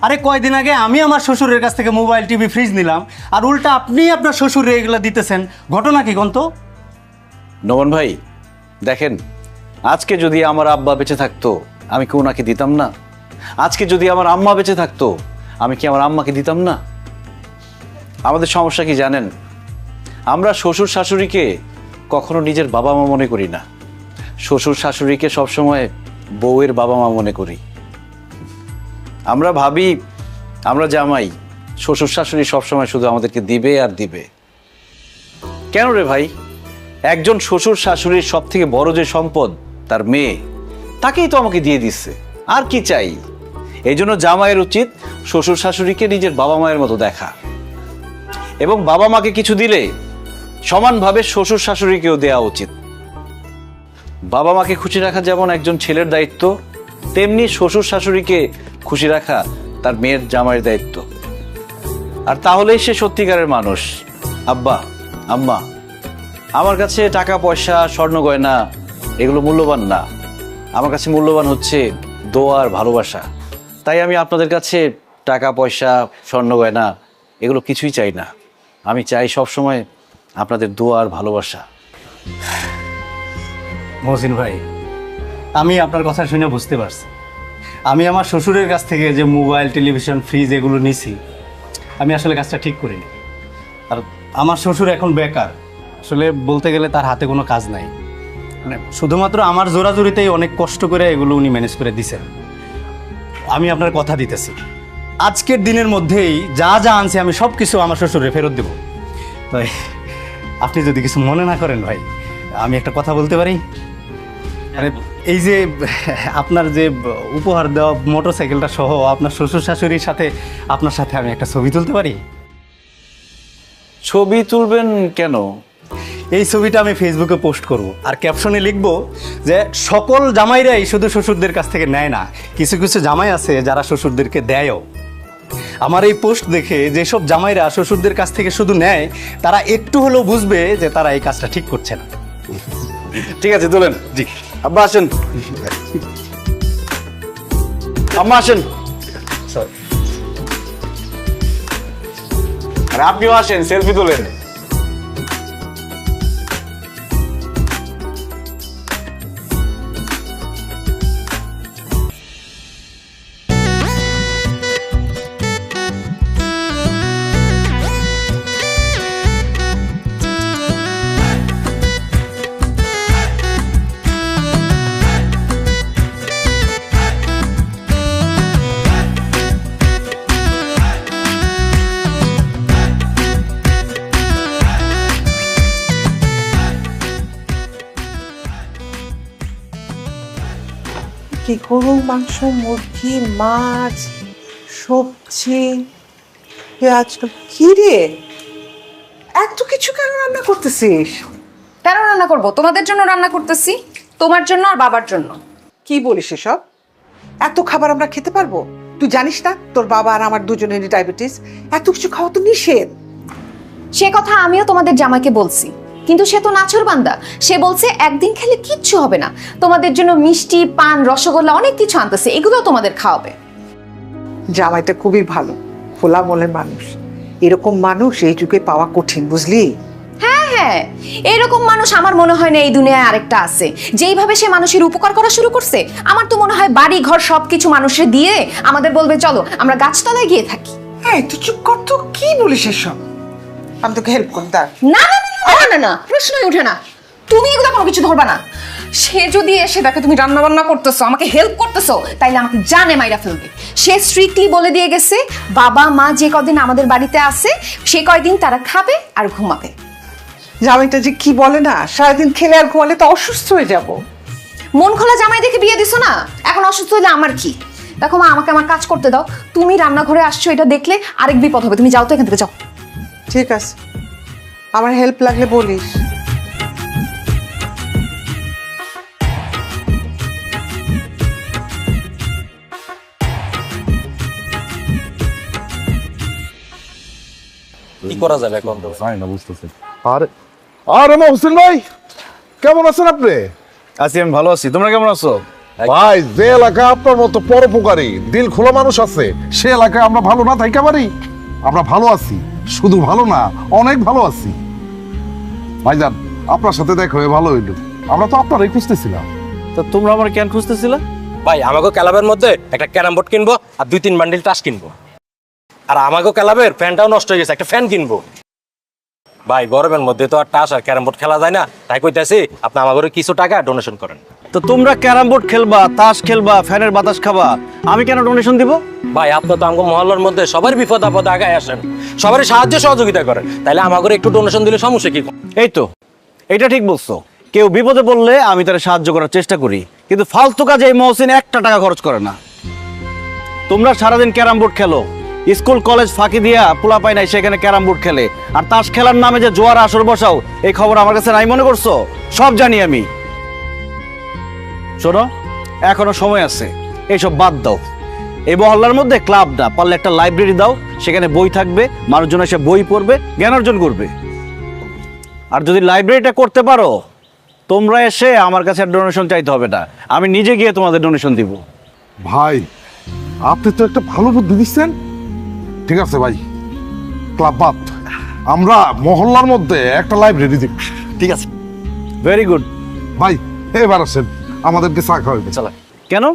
Speaker 11: আরে কয়দিন আগে আমি আমার শ্বশুরের কাছ থেকে মোবাইল, টিভি, ফ্রিজ নিলাম, আর উল্টা আপনি আপনার শ্বশুরে এগুলো দিতেছেন, ঘটনা কি কোন তো?
Speaker 3: নমন ভাই, দেখেন, আজকে যদি আমার আব্বা বেঁচে থাকতো আমি কি ওনাকে দিতাম না? আজকে যদি আমার আম্মা বেঁচে থাকতো আমি কি আমার আম্মাকে দিতাম না? আমাদের সমস্যা কি জানেন? আমরা শ্বশুর শাশুড়িকে কখনো নিজের বাবা মা মনে করি না, শ্বশুর শাশুড়িকে সবসময় বউয়ের বাবা মা মনে করি। আমরা ভাবি আমরা জামাই, শ্বশুর শাশুড়ি সবসময় শুধু আমাদেরকে দিবে আর দিবে। কেন রে ভাই? একজন শ্বশুর শাশুড়ির সব থেকে বড় যে সম্পদ তার মেয়ে, তাকেই তো আমাকে দিয়ে দিচ্ছে, আর কি চাই? এই জন্য জামাইয়ের উচিত শ্বশুর শাশুড়িকে নিজের বাবা মায়ের মতো দেখা, এবং বাবা মাকে কিছু দিলে সমানভাবে শ্বশুর শাশুড়িকেও দেওয়া উচিত। বাবা মাকে খুশি রাখা যেমন একজন ছেলের দায়িত্ব, তেমনি শ্বশুর শাশুড়িকে খুশি রাখা তার মেয়ের জামাইয়ের দায়িত্ব। আর তাহলেই সে সত্যিকারের মানুষ। আব্বা, আম্মা, আমার কাছে টাকা পয়সা, স্বর্ণ গয়না এগুলো মূল্যবান না, আমার কাছে মূল্যবান হচ্ছে দোয়া আর ভালোবাসা। তাই আমি আপনাদের কাছে টাকা পয়সা, স্বর্ণ গয়না এগুলো কিছুই চাই না, আমি চাই সবসময় আপনাদের দোয়া আর ভালোবাসা।
Speaker 11: মহসিন ভাই, আমি আপনার কথা শুনে বুঝতে পারছি, আমি আমার শ্বশুরের কাছ থেকে যে মোবাইল, টেলিভিশন, ফ্রিজ এগুলো নিছি, আমি আসলে কাজটা ঠিক করিনি। আর আমার শ্বশুর এখন বেকার, আসলে বলতে গেলে তার হাতে কোনো কাজ নাই, মানে শুধুমাত্র আমার জোরাজুরিতেই অনেক কষ্ট করে এগুলো উনি ম্যানেজ করে দিছেন। আমি আপনার কথা দিতেছি, আজকের দিনের মধ্যেই যা যা আনছি আমি সব কিছু আমার শ্বশুরে ফেরত দেব। তাই আপনি যদি কিছু মনে না করেন ভাই, আমি একটা কথা বলতে পারি? আরে এই যে আপনার যে উপহার দেওয়া মোটরসাইকেলটা সহ আপনার শ্বশুর শাশুড়ির সাথে আপনার সাথে আমি একটা ছবি তুলতে পারি?
Speaker 3: ছবি তুলবেন কেন?
Speaker 11: এই ছবিটা আমি ফেসবুকে পোস্ট করব, আর ক্যাপশনে লিখব যে সকল জামাইরাই শুধু শ্বশুরদের কাছ থেকে নেয় না, কিছু কিছু জামাই আছে যারা শ্বশুরদেরকে দেয়ও। আমার এই পোস্ট দেখে যেসব জামাইরা শ্বশুরদের কাছ থেকে শুধু নেয়, তারা একটু হলেও বুঝবে যে তারা এই কাজটা ঠিক করছে না।
Speaker 12: ঠিক আছে তোলেন।
Speaker 11: জি
Speaker 12: আব্বা আসেন, আম্মা আসেন, আর আপনিও আসেন, সেলফি তোলেন।
Speaker 6: কি গরু মাংস, মুরগি, মাছ, সবজি, পেঁয়াজ, কি রে এত কিছু কেন রান্না করতেছিস?
Speaker 4: কেন রান্না করব? তোমাদের জন্য রান্না করতেছি, তোমার জন্য আর বাবার জন্য।
Speaker 6: কি বলিস এসব? এত খাবার আমরা খেতে পারবো? তুই জানিস না তোর বাবা আর আমার দুজনেরই ডায়াবেটিস, এত কিছু খাওয়া তো নিষেধ।
Speaker 4: সে কথা আমিও তোমাদের জামাইকে বলছি, কিন্তু সে তো নাছোড়বান্দা। সে বলছে একদিন খেলে কিচ্ছু হবে না, তোমাদের জন্য মিষ্টি, পান, রসগোল্লা অনেক কিছু আনতেছে, এগুলো তোমাদের খাওয়াবে।
Speaker 6: জামাইটা খুবই ভালো, খোলা মনের মানুষ। এরকম মানুষ এই যুগে পাওয়া কঠিন, বুঝলি?
Speaker 4: হ্যাঁ হ্যাঁ, এরকম মানুষ আমার মনে হয় না এই দুনিয়ায় আরেকটা আছে। যেইভাবে সে মানুষের উপকার করা শুরু করছে, আমার তো মনে হয় বাড়ি ঘর সবকিছু মানুষের দিয়ে আমাদের বলবে চলো আমরা গাছতলায় গিয়ে থাকি।
Speaker 6: হ্যাঁ তুই চুপ কর তো, কি বলিস এসব? আমি তোকে হেল্প করি, দাঁড়া।
Speaker 4: না না না না না, প্রশ্নই ওঠে না, তুমি এগুলো কোনো কিছু ধরবা না। সে যদি এসে দেখে তুমি রান্না বান্না করতেছো, আমাকে হেল্প করতেছো, তাইলে আমাকে জানে মাইরা ফেলবে। সে স্ট্রিক্টলি বলে দিয়ে গেছে বাবা মা যে কদিন আমাদের বাড়িতে আছে সে কয়দিন তারা খাবে আর ঘুমাবে।
Speaker 6: জামাইটা যে কি বলে না, সারাদিন খেলে আর ঘুমালে তো অসুস্থ হয়ে যাব।
Speaker 4: মন খোলা জামাই দেখে বিয়ে দিছো না, এখন অসুস্থ হলে আমার কি? দেখো মা, আমাকে আমার কাজ করতে দাও। তুমি রান্নাঘরে আসছো এটা দেখলে আরেক বিপদ হবে, তুমি যাও তো এখান থেকে, যাও।
Speaker 6: ঠিক আছে, আমার হেল্প লাগলে বলিস।
Speaker 8: কি করা যাবে এখন?
Speaker 9: জানি না, বুঝতেছি। আরে আরে মহসিন ভাই, কেমন আছেন আপনি?
Speaker 12: আছি, আমি ভালো আছি। তোমরা কেমন আছো?
Speaker 9: ভাই, যে এলাকায় আপনার মতো পরোপকারী দিল খোলা মানুষ আছে, সে এলাকায় আমরা ভালো না থাকতে পারি? আমরা ভালো আছি, শুধু ভালো না, অনেক ভালো আছি। ভাইজান, আপনার সাথে দেখা হয়ে ভালো হইল। আমরা তো আপনারই খুঁজতেছিলাম।
Speaker 12: তো তোমরা আমার কেন খুঁজতেছিলা?
Speaker 8: ভাই, আমাকে ক্লাবের মধ্যে একটা ক্যারাম বোর্ড কিনবো আর 2-3 বান্ডিল টাস কিনবো। আর আমাকে ক্লাবের ফ্যানটাও নষ্ট হয়ে গেছে, একটা ফ্যান কিনবো। ভাই, গরমের মধ্যে তো আর টাস আর ক্যারাম বোর্ড খেলা যায় না, তাই কইতাছি আপনি আমাকে কিছু টাকা ডোনেশন করেন।
Speaker 12: তো তোমরা ক্যারাম বোর্ড খেলবা, তাস খেলবা, ফ্যানের বাতাস খাবা, আমি কেন ডোনেশন দিব?
Speaker 8: ভাই, আপনি তো আমাকে মহল্লার মধ্যে সবার বিপদ আপদে আগায় আসেন, সবারই সাহায্য সহযোগিতা করেন, তাইলে আমাকে একটু ডোনেশন দিলে সমস্যা কি?
Speaker 12: এই তো, এটা ঠিক বলছো। কেউ বিপদে পড়লে আমি তার সাহায্য করার চেষ্টা করি, কিন্তু ফালতু কাজে এই মহসিন একটা টাকা খরচ করে না। তোমরা সারাদিন ক্যারাম বোর্ড খেলো, স্কুল কলেজ ফাঁকি দিয়া পোলা পাই নাই সেখানে ক্যারাম বোর্ড খেলে, আর তাস খেলার নামে যে জোয়ার আসর বসাও, এই খবর আমার কাছে নাই মনে করছো? সব জানি আমি। শোনো, এখনো সময় আছে, এইসব বাদ দাও। এই মহল্লার মধ্যে ক্লাব না, পারলে একটা লাইব্রেরি দাও, সেখানে বই থাকবে, মানুষজন এসে বই পড়বে, জ্ঞান অর্জন করবে। আর যদি লাইব্রেরিটা করতে পারো, তোমরা এসে আমার কাছে ডোনেশন চাইতে হবে না, আমি নিজে গিয়ে তোমাদের ডোনেশন দিব।
Speaker 9: ভাই, আপনি তো একটা ভালো বুদ্ধি দিচ্ছেন। ঠিক আছে ভাই, ক্লাব বাদ, আমরা মহল্লার মধ্যে একটা লাইব্রেরি দিব।
Speaker 12: ঠিক আছে, ভেরি গুড।
Speaker 9: ভাই, এবার আসেন, আমাদেরকে চা খাওয়াবে।
Speaker 12: চলো। কেন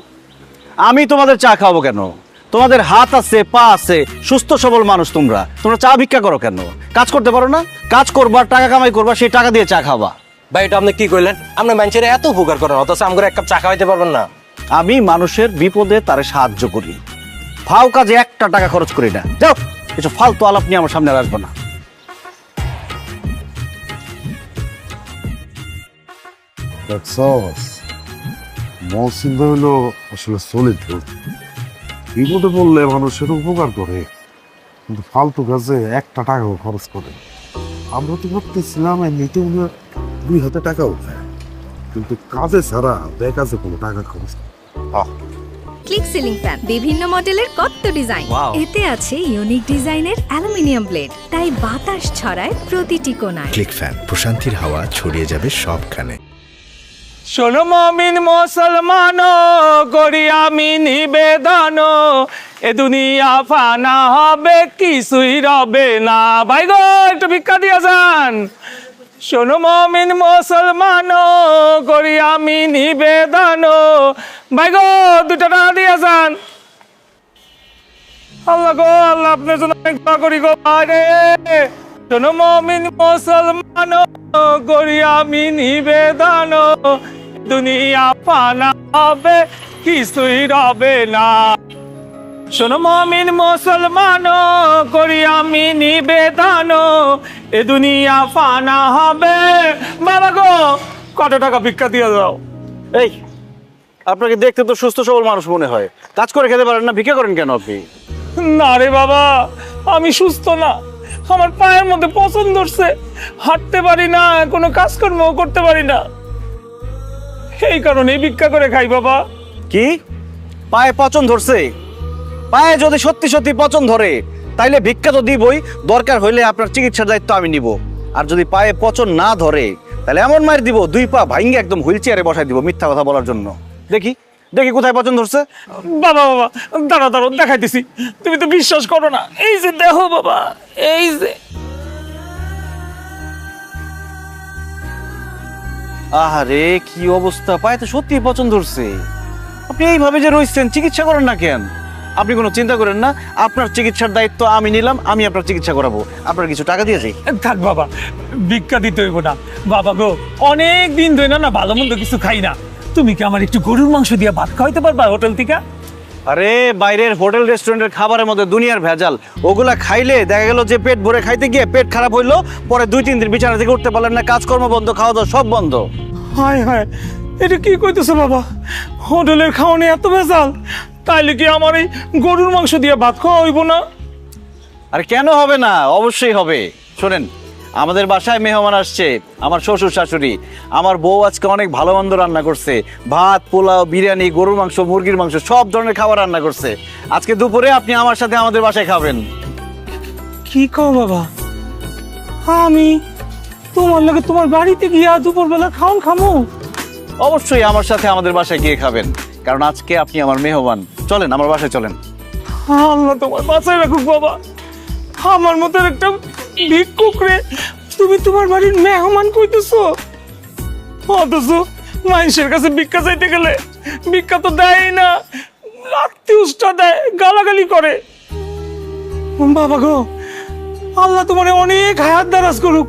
Speaker 12: আমি তোমাদের চা খাওয়াবো কেন? তোমাদের হাত আছে, পা আছে, সুস্থ সবল মানুষ। তোমরা চা ভিক্ষা করো কেন? কাজ করতে পারো না? কাজ করবা, টাকা কামাই করবা, সেই টাকা দিয়ে চা খাবা।
Speaker 8: ভাই, এটা আপনি কি কইলেন? আপনি মানুষের এত উপকার করেন, অথচ আমাকে এক কাপ চা খাওয়াইতে পারবেন না?
Speaker 12: আমি মানুষের বিপদে তারে সাহায্য করি, ফাও কাজে একটা টাকা খরচ করি না। যাও, কিছু ফালতু আলাপ নিয়ে আমার সামনে আর আসবো না।
Speaker 9: মহসিন ভাই হলো আসলে সলিড, বিপদে পড়লে মানুষের উপকার করে, কিন্তু ফালতু কাজে একটা টাকাও খরচ করে। আমরা তো ভাবতেছিলাম এমনিতে উনি 2 হাতে টাকা উঠায়, কিন্তু কাজে ছাড়া বেকাজে কোনো টাকা খরচ করে।
Speaker 13: ক্লিক সিলিং ফ্যান, বিভিন্ন মডেলের কত ডিজাইন। এতে আছে ইউনিক ডিজাইনের অ্যালুমিনিয়াম ব্লেড, তাই বাতাস ছড়ায় প্রতিটি কোণায়।
Speaker 1: ক্লিক ফ্যান, প্রশান্তির হাওয়া ছড়িয়ে যাবে সবখানে।
Speaker 10: শোনো মমিন মুসলমান, করি আমি নিবেদন, এ দুনিয়া ফানা হবে, কিছুই রবে না। ভাই গো একটু ভিক্ষা দিয়া যান। শোনো মমিন মুসলমান, করি আমি নিবেদন, ভাই গো 2 টাকা দিয়া যান। আল্লাহ গো আল্লাহ, আপনার জন্য অনেক দোয়া করি গো ভাই রে। শোনো মমিন মুসলমান, করি আমি নিবেদন, দুনিয়া ফানা হবে, কিছুই রবে না। শোনো মমিন মুসলমান, করি আমি নিবেদন, এ দুনিয়া ফানা হবে। বাবা গো কত টাকা ভিক্ষা দিয়ে দাও।
Speaker 12: এই, আপনাকে দেখতে তো সুস্থ সবল মানুষ মনে হয়, কাজ করে খেতে পারেন না, ভিক্ষা করেন কেন আপনি?
Speaker 10: না রে বাবা, আমি সুস্থ না, আমার পায়ের মধ্যে পছন ধরছে, হাঁটতে পারি না, কোনো কাজকর্ম করতে পারি না, এই কারণে ভিক্ষা করে খাই বাবা।
Speaker 12: কি পায়ে পচন ধরছে? পায়ে যদি সত্যি সত্যি পচন ধরে তাইলে ভিক্ষা তো দিবই, দরকার হইলে আপনার চিকিৎসার দায়িত্ব আমি নিব। আর যদি পায়ে পচন না ধরে তাহলে এমন মার দিব, 2 পা ভাঙ্গে একদম হুইল চেয়ারে বসাই দিব মিথ্যা কথা বলার জন্য। দেখি দেখি কোথায় পচন ধরছে।
Speaker 10: বাবা বাবা দাঁড়া দাঁড়ো, দেখাইতেছি, তুমি তো বিশ্বাস করো না। এই যে দেখো বাবা, এই যে।
Speaker 12: আহারে কি অবস্থা, পায়ে তো সত্যি পচন ধরছে। আপনি এইভাবে যে রয়েছেন, চিকিৎসা করেন না কেন? আপনি কোনো চিন্তা করেন না, আপনার চিকিৎসার দায়িত্ব আমি নিলাম, আমি আপনার চিকিৎসা করাবো। আপনার কিছু টাকা দিয়েছি।
Speaker 10: থাক বাবা, ভিক্ষা দিতে হইব না। বাবা গো অনেক দিন ধরে না ভালো মন্দ কিছু খাই না, তুমি কি আমার একটু গরুর মাংস দিয়ে ভাত খাওয়াইতে পারবা হোটেল থেকে?
Speaker 12: আরে বাইরের হোটেল রেস্টুরেন্টের খাবারের মধ্যে দুনিয়ার ভেজাল, ওগুলা খাইলে দেখা গেল যে পেট ভরে খাইতে গিয়ে পেট খারাপ হইলো, পরে 2-3 দিন বিছানা থেকে উঠতে পারলেন না, কাজকর্ম বন্ধ, খাওয়া দাওয়া সব বন্ধ।
Speaker 10: হায় হায়, এটা কি কইতেছো বাবা? হোটেলের খাওয়ানো এত ভেজাল, তাইলে কি আমার এই গরুর মাংস দিয়ে ভাত খাওয়া হইব না?
Speaker 12: আরে কেন হবে না, অবশ্যই হবে। শোনেন, আমাদের বাসায় মেহমান আসছে, আমার শ্বশুর শাশুড়ি, আমার বউ আজকে অনেক ভালো মন্দ রান্না করছে, ভাত, পোলাও, বিরিয়ানি, গরুর মাংস, মুরগির মাংস, সব ধরনের খাবার রান্না করছে। আজকে দুপুরে আপনি আমার সাথে আমাদের বাসায় খাবেন।
Speaker 10: কি কও বাবা? আমি তোমার লগে তোমার বাড়িতে গিয়া দুপুরবেলা খাওন খামো?
Speaker 12: অবশ্যই আমার সাথে আমাদের বাসায় গিয়ে খাবেন, কারণ আজকে আপনি আমার মেহমান। চলেন আমার বাসায় চলেন।
Speaker 10: আল্লাহ তোমার বাঁচায় রাখুক বাবা, আমার মতো একটা ভিক্ষুক রে তুমি তোমার বাড়ির মেহমান কইতেছো, অথচ মানুষের কাছে ভিক্ষা চাইতে গেলে ভিক্ষা তো দেয় না, আত্মীয়টা দেয়, গালাগালি করে। বাবা গো আল্লাহ তোমার অনেক হায়াত দারাজ করুক,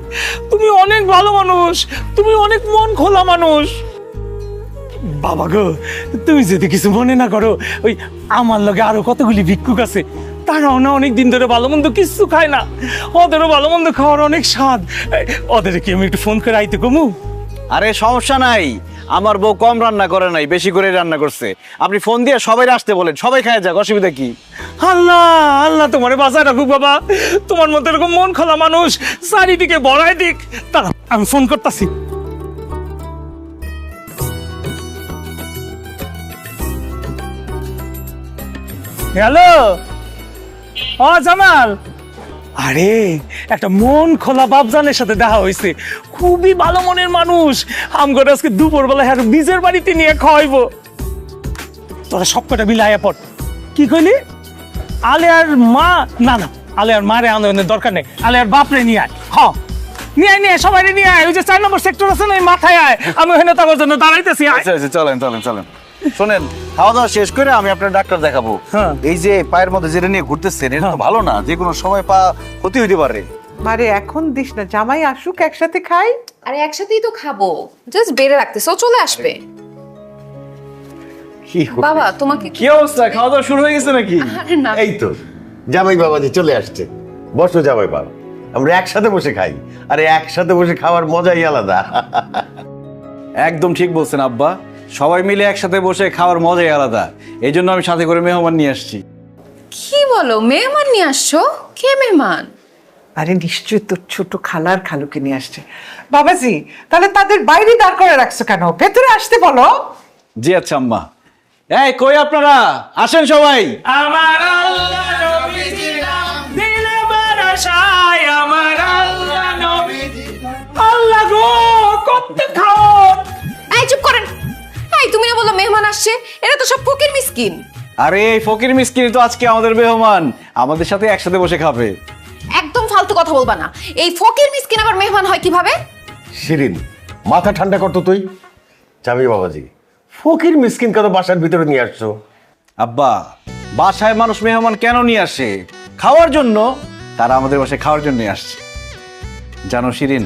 Speaker 10: তুমি অনেক ভালো মানুষ, তুমি অনেক মন খোলা মানুষ। বাবা গো তুমি যদি কিছু মনে না করো, ওই আমার লগে আরো কতগুলি ভিক্ষুক আছে, তারাও না অনেক দিন ধরে ভালো মন্দ কিছু খায় না, ওদেরও ভালো মন্দ খাওয়ার অনেক স্বাদ। ওদের কি আমি একটু ফোন করে আইতে কমু?
Speaker 12: আরে সমস্যা নাই, আমার বউ কম রান্না করে নাই, বেশি করে রান্না করছে। আপনি ফোন দিয়ে সবাই আসতে বলেন, সবাই খায় যাক, অসুবিধা কি?
Speaker 10: আল্লাহ আল্লাহ তোমারে বাঁচায় রাখুক বাবা, তোমার মতো এরকম মন খোলা মানুষ চারিদিকে বড়াই দিক। তারা আমি ফোন করতেছি। হ্যালো, ও জামাল, আরে একটা মন খোলা বাপজানের সাথে দেখা হয়েছে, খুবই ভালো মনের মানুষ। আমগো আজকে দুপুরবেলা হ্যাঁ বীজের বাড়িতে নিয়ে খাওয়াইবো। তোরা সব কটা মিলে আয়া পড়। কি কইলি? আলেয়ার মা? না না, আলেয়ার মারে আনন্দের দরকার নেই, আলেয়ার বাপরে নিয়ে আয়। হ নিয়ে আয়, নিয়ে সবাই নিয়ে আয়, ওই যে 4 নম্বর সেক্টর আছে না, ওই মাথায় আয়, আমি ওখানে তার জন্য দাঁড়াইতেছি।
Speaker 12: চলেন চলেন চলেন। শোনেন, খাওয়া দাওয়া শেষ করে আমি আপনার ডাক্তার দেখাবো। এই যে পায়ের মধ্যে যেটা নিয়ে ঘুরতেছেন, এটা তো ভালো না, যে কোনো সময় পা ক্ষতি হইতে পারে।
Speaker 6: মারে এখন দিস না, জামাই আসুক একসাথে খাই।
Speaker 4: আরে একসাথেই তো খাবো, জাস্ট বেড়ে রাখতেছো, চলে আসবে। বাবা তোমাকে
Speaker 12: কি অবস্থা, খাওয়া দাওয়া শুরু হয়ে গেছে নাকি?
Speaker 4: আরে না,
Speaker 5: এই তো জামাই বাবাজি চলে আসছে, বসো জামাই বাবা, আমরা একসাথে বসে খাই। আরে একসাথে বসে খাওয়ার মজাই আলাদা।
Speaker 12: একদম ঠিক বলছেন আব্বা, সবাই মিলে একসাথে বসে খাওয়ার মজাই আলাদা। এই জন্য আমি সাথে করে মেহমান নিয়ে আসছি।
Speaker 4: কি বলো, মেহমান নিয়ে আসছো? কে মেহমান?
Speaker 6: আরে নিশ্চয়ই তোর ছোট খালার খালুকে নিয়ে আসছে। বাবাজি তাহলে তাদের বাইরে দাঁড় করে রাখছো কেন, ভেতরে আসতে বলো।
Speaker 12: জি আচ্ছা আম্মা, এই কই আপনারা, আসেন সবাই।
Speaker 10: আমার আল্লাহ নবীজির নাম দিলে বারাসায়, আমার আল্লাহ নবীজির আল্লাহ গো কত খাও।
Speaker 4: এই চুপ করেন। এই তুমি না বললো মেহমান আসছে, এরা তো সব ফকির মিসকিন।
Speaker 12: আরে এই ফকির মিসকিন তো আজকে আমাদের মেহমান, আমাদের সাথে একসাথে বসে খাবে।
Speaker 4: একদম ফালতু কথা বলবা না। এই ফকির মিসকিন আবার মেহমান হয় কিভাবে?
Speaker 5: শিরিন, মাথা ঠান্ডা করতো তুই। জামি বাবাজি, ফকির মিসকিন কত বাসার ভিতরে নিয়ে আসছো?
Speaker 12: আব্বা, বাসায় মানুষ মেহমান কেন নিয়ে আসে? খাওয়ার জন্য। তারা আমাদের বাসায় খাওয়ার জন্যই আসছে। জানো শিরিন,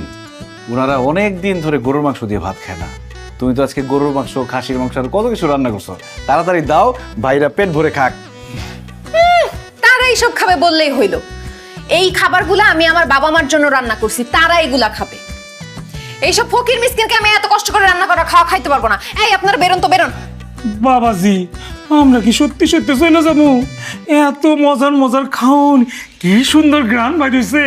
Speaker 12: ওনারা অনেক দিন ধরে গরুর মাংস দিয়ে ভাত খায় না। তুমি তো আজকে গরুর মাংস, খাসির মাংস আর কত কিছু রান্না করছো। তাড়াতাড়ি দাও, ভাইরা পেট ভরে খাক।
Speaker 4: তারা এইসব খাবে বললেই হইল। এই খাবারগুলো আমি আমার বাবা মার জন্য রান্না করছি, তারা এগুলা খাবে। এইসব ফকির মিসকিনকে আমি এত কষ্ট করে রান্না করা খাওয়া খাইতে পারবো না। এই আপনারা বেরোন তো, বেরোন।
Speaker 10: বাবাজি, আমরা কি সত্যি সত্যি চলে যাবো? এত মজার মজার খাওন, কি সুন্দর গ্রান বাইরেছে,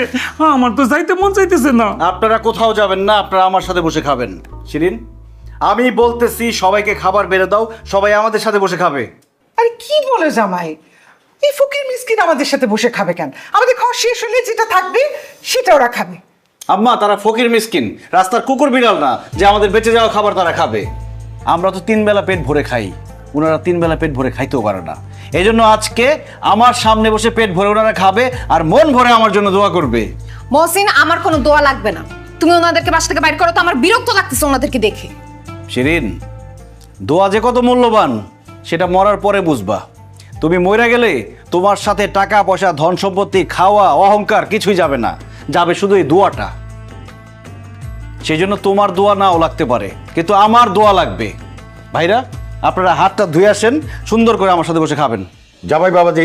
Speaker 10: আমার তো যাইতে মন চাইতেছে না।
Speaker 12: আপনারা কোথাও যাবেন না, আপনারা আমার সাথে বসে খাবেন। শিরিন, আমি বলতেছি সবাইকে খাবার বেড়ে দাও, সবাই আমাদের সাথে বসে খাবে।
Speaker 6: আরে কি বলে জামাই, এই ফকির মিসকিন আমাদের সাথে বসে খাবে কেন? আমাদের খাওয়া শেষ হলে যেটা থাকবে সেটা ওরা খাবে।
Speaker 12: আম্মা, তারা ফকির মিসকিন, রাস্তার কুকুর বিড়াল না যে আমাদের বেঁচে যাওয়া খাবার তারা খাবে। আমরা তো 3 বেলা পেট ভরে খাই, ওনারা 3 বেলা পেট ভরে খাইতেও পারে না। এই জন্য আজকে আমার সামনে বসে পেট ভরে ওনারা খাবে আর মন ভরে আমার জন্য দোয়া করবে।
Speaker 4: মহসিন, আমার কোনো দোয়া লাগবে না। তুমি ওনাদেরকে বাসা থেকে বাইর করো তো, আমার বিরক্ত লাগতেছে ওনাদেরকে দেখে।
Speaker 12: শিরিন, দোয়া যে কত মূল্যবান সেটা মরার পরে বুঝবা। তুমি মরে গেলে তোমার সাথে টাকা পয়সা, ধন সম্পত্তি, খাওয়া, অহংকার কিছুই যাবে না, যাবে শুধু এই দোয়াটা। সেই জন্য তোমার দোয়া নাও লাগতে পারে, কিন্তু আমার দোয়া লাগবে। ভাইরা, আপনারা হাতটা ধুয়ে আসেন, সুন্দর করে আমার সাথে বসে খাবেন।
Speaker 5: জামাই বাবাজি,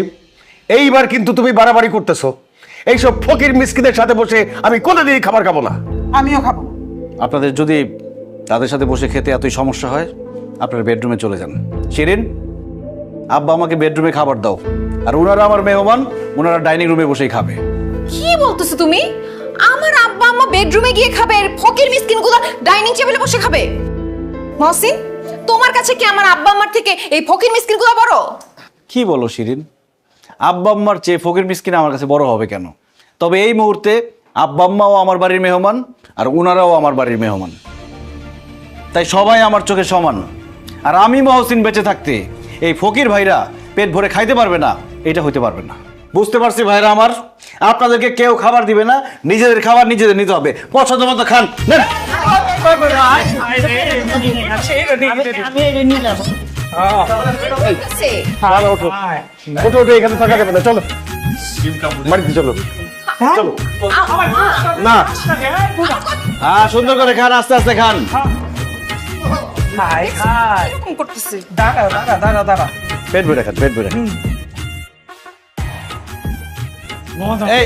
Speaker 5: এইবার কিন্তু তুমি বাড়াবাড়ি করতেছো। এইসব ফকির মিসকিনের সাথে বসে আমি কোনোদিনই খাবার খাবো না।
Speaker 6: আমিও খাবো।
Speaker 12: আপনাদের যদি তাদের সাথে বসে খেতে এতই সমস্যা হয়, আপনারা বেডরুমে চলে যান। শিরিন, আব্বা আমাকে বেডরুমে খাবার দাও, আর ওনারা আমার মেহমান, ওনারা ডাইনিং রুমে বসেই খাবে।
Speaker 4: কি বলতেছো তুমি? আমার আব্বা আম্মা বেডরুমে গিয়ে খাবে, আর ফকির মিসকিনগুলো ডাইনিং টেবিলে বসে খাবে? মহসিন, তোমার কাছে কি আমার আব্বা আম্মার থেকে এই ফকির মিসকিনগুলো বড়?
Speaker 12: কি বলো শিরিন, আব্বা আম্মার চেয়ে ফকির মিসকিন আমার কাছে বড় হবে কেন? তবে এই মুহূর্তে আব্বা আম্মাও আমার বাড়ির মেহমান, আর ওনারাও আমার বাড়ির মেহমান। তাই সবাই আমার চোখে সমান। আর আমি মহসিন বেঁচে থাকতে এই ফকির ভাইরা পেট ভরে খাইতে পারবে না, এটা হইতে পারবে না। বুঝতে পারছি ভাইরা আমার, আপনাদেরকে কেউ খাবার দিবে না, নিজেদের খাবার নিজেদের নিতে হবে। পছন্দ মতো খান। নেন।
Speaker 5: ওঠো ওঠো, এখানে থাকা যাবে না, চলো বাড়িতে চলো। চলো
Speaker 12: না, হ্যাঁ, সুন্দর করে খান, আস্তে আস্তে খান। পেট ভরে খান, পেট ভরে খান। এই,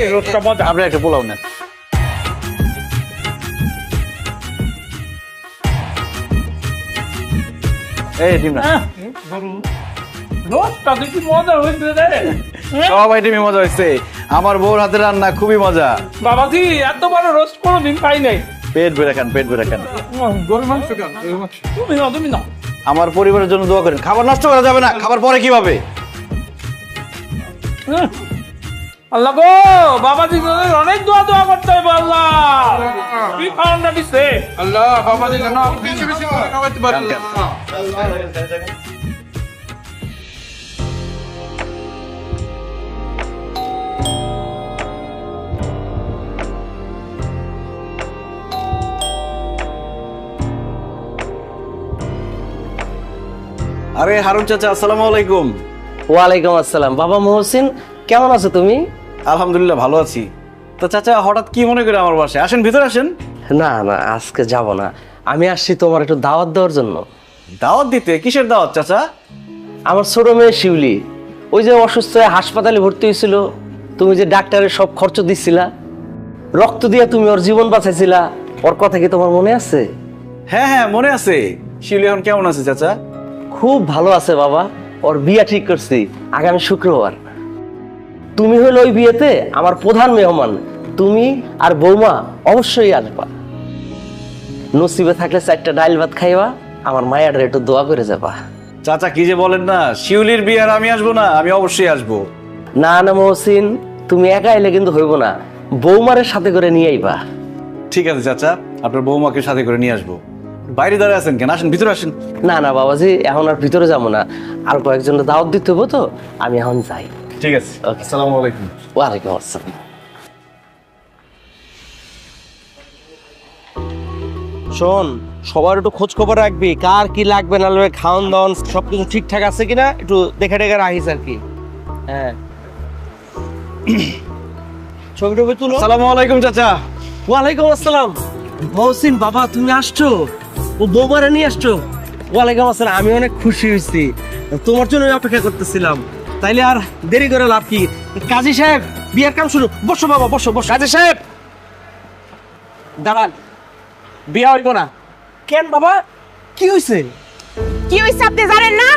Speaker 12: আপনি একটা পোলাও নেন। এই ডিমটা সব আইটেমই মজা হয়েছে। আমার বউর হাতের রান্না খুবই মজা।
Speaker 10: বাবাজি, এত বড় রোস্ট কোনোদিন পাই নাই।
Speaker 12: পেট ভরে খান, পেট ভরে খান।
Speaker 10: গরুর মাংস কেন? তুমি না।
Speaker 12: আমার পরিবারের জন্য দোয়া করেন। খাবার নষ্ট করা যাবে না, খাবার পরে কিভাবে?
Speaker 10: আল্লাহ গো, বাবাজি অনেক দোয়া দোয়া করতে হবে। আল্লাহ কি খাওয়াটা দিচ্ছে আল্লাহ, বাবাজি যেন বেশি বেশি করে খাওয়াতে পারে।
Speaker 12: আরে হারুন চাচা, আসসালামু আলাইকুম।
Speaker 14: ওয়ালাইকুম আসসালাম। বাবা মহসিন, কেমন আছো তুমি?
Speaker 12: আলহামদুলিল্লাহ, ভালো আছি। তো চাচা, হঠাৎ কি মনে করে আমার বাসায়? আসেন, ভিতরে আসেন।
Speaker 14: না না, আজকে যাব না, আমি আসছি তোমার একটু দাওয়াত দেওয়ার জন্য।
Speaker 12: দাওয়াত দিতে? কিসের দাওয়াত চাচা?
Speaker 14: আমার ছোট মেয়ে শিউলি, ওই যে অসুস্থ হয়ে হাসপাতালে ভর্তি হয়েছিল, তুমি যে ডাক্তারের সব খরচ দিচ্ছিলা, রক্ত দিয়ে তুমি ওর জীবন বাঁচাইছিলা, ওর কথা কি তোমার মনে আছে?
Speaker 12: হ্যাঁ হ্যাঁ, মনে আছে। শিউলি এখন কেমন আছে চাচা?
Speaker 14: খুব ভালো আছে বাবা, ওর বিয়ে ঠিক করছি আগামী শুক্রবার। তুমি হলো ওই বিয়েতে আমার প্রধান মেহমান, তুমি আর বৌমা অবশ্যই আসবা। নসিবে থাকলে 4টা ডাইল ভাত খাইবা, আমার মায়ের একটু দোয়া করে যাবা।
Speaker 12: চাচা কি যে বলেন না, শিউলির বিয়ে আর আমি আসবো না? আমি অবশ্যই আসবো।
Speaker 14: না না মহসিন, তুমি একা এলে কিন্তু হইব না, বৌমারের সাথে করে নিয়ে আইবা।
Speaker 12: ঠিক আছে চাচা, আপনার বৌমাকে সাথে করে নিয়ে আসবো। বাইরে দাঁড়িয়ে আছেন কেন? আসেন, ভিতরে আসেন।
Speaker 14: না না বাবাজি, এখন আর ভিতরে যাবো না, আর কয়েকজনের দাওয়াত দিতে হবো তো, আমি এখন যাই।
Speaker 12: ঠিক আছে, আসসালামু আলাইকুম।
Speaker 14: ওয়ালাইকুম আসসালাম। শোন, সবার একটু খোঁজ খবর রাখবি, কার কি লাগবে না লাগবে, খাওয়ান দাওয়ান সবকিছু ঠিকঠাক আছে কিনা একটু দেখে দেখে রাখিস আর কি। হ্যাঁ, ছবি টবি তুলো।
Speaker 12: আসসালামু আলাইকুম চাচা।
Speaker 14: ওয়ালাইকুম আসসালাম। মহসিন বাবা, তুমি আসছো? ও বৌমারা নিয়ে আসছো? ওয়ালাইকুম আসসালাম। আমি অনেক খুশি হয়েছি, তোমার জন্য অপেক্ষা করতেছিলাম। তাইলে আর দেরি করে লাভ কি? কাজী সাহেব, বিয়ের কাম শুরু। বসো বাবা, বসো বসো।
Speaker 15: কাজী সাহেব দাঁড়ান, বিয়ে হইব না।
Speaker 14: কেন বাবা, কি হয়েছে?
Speaker 16: কি হয়েছে আপনি জানেন না?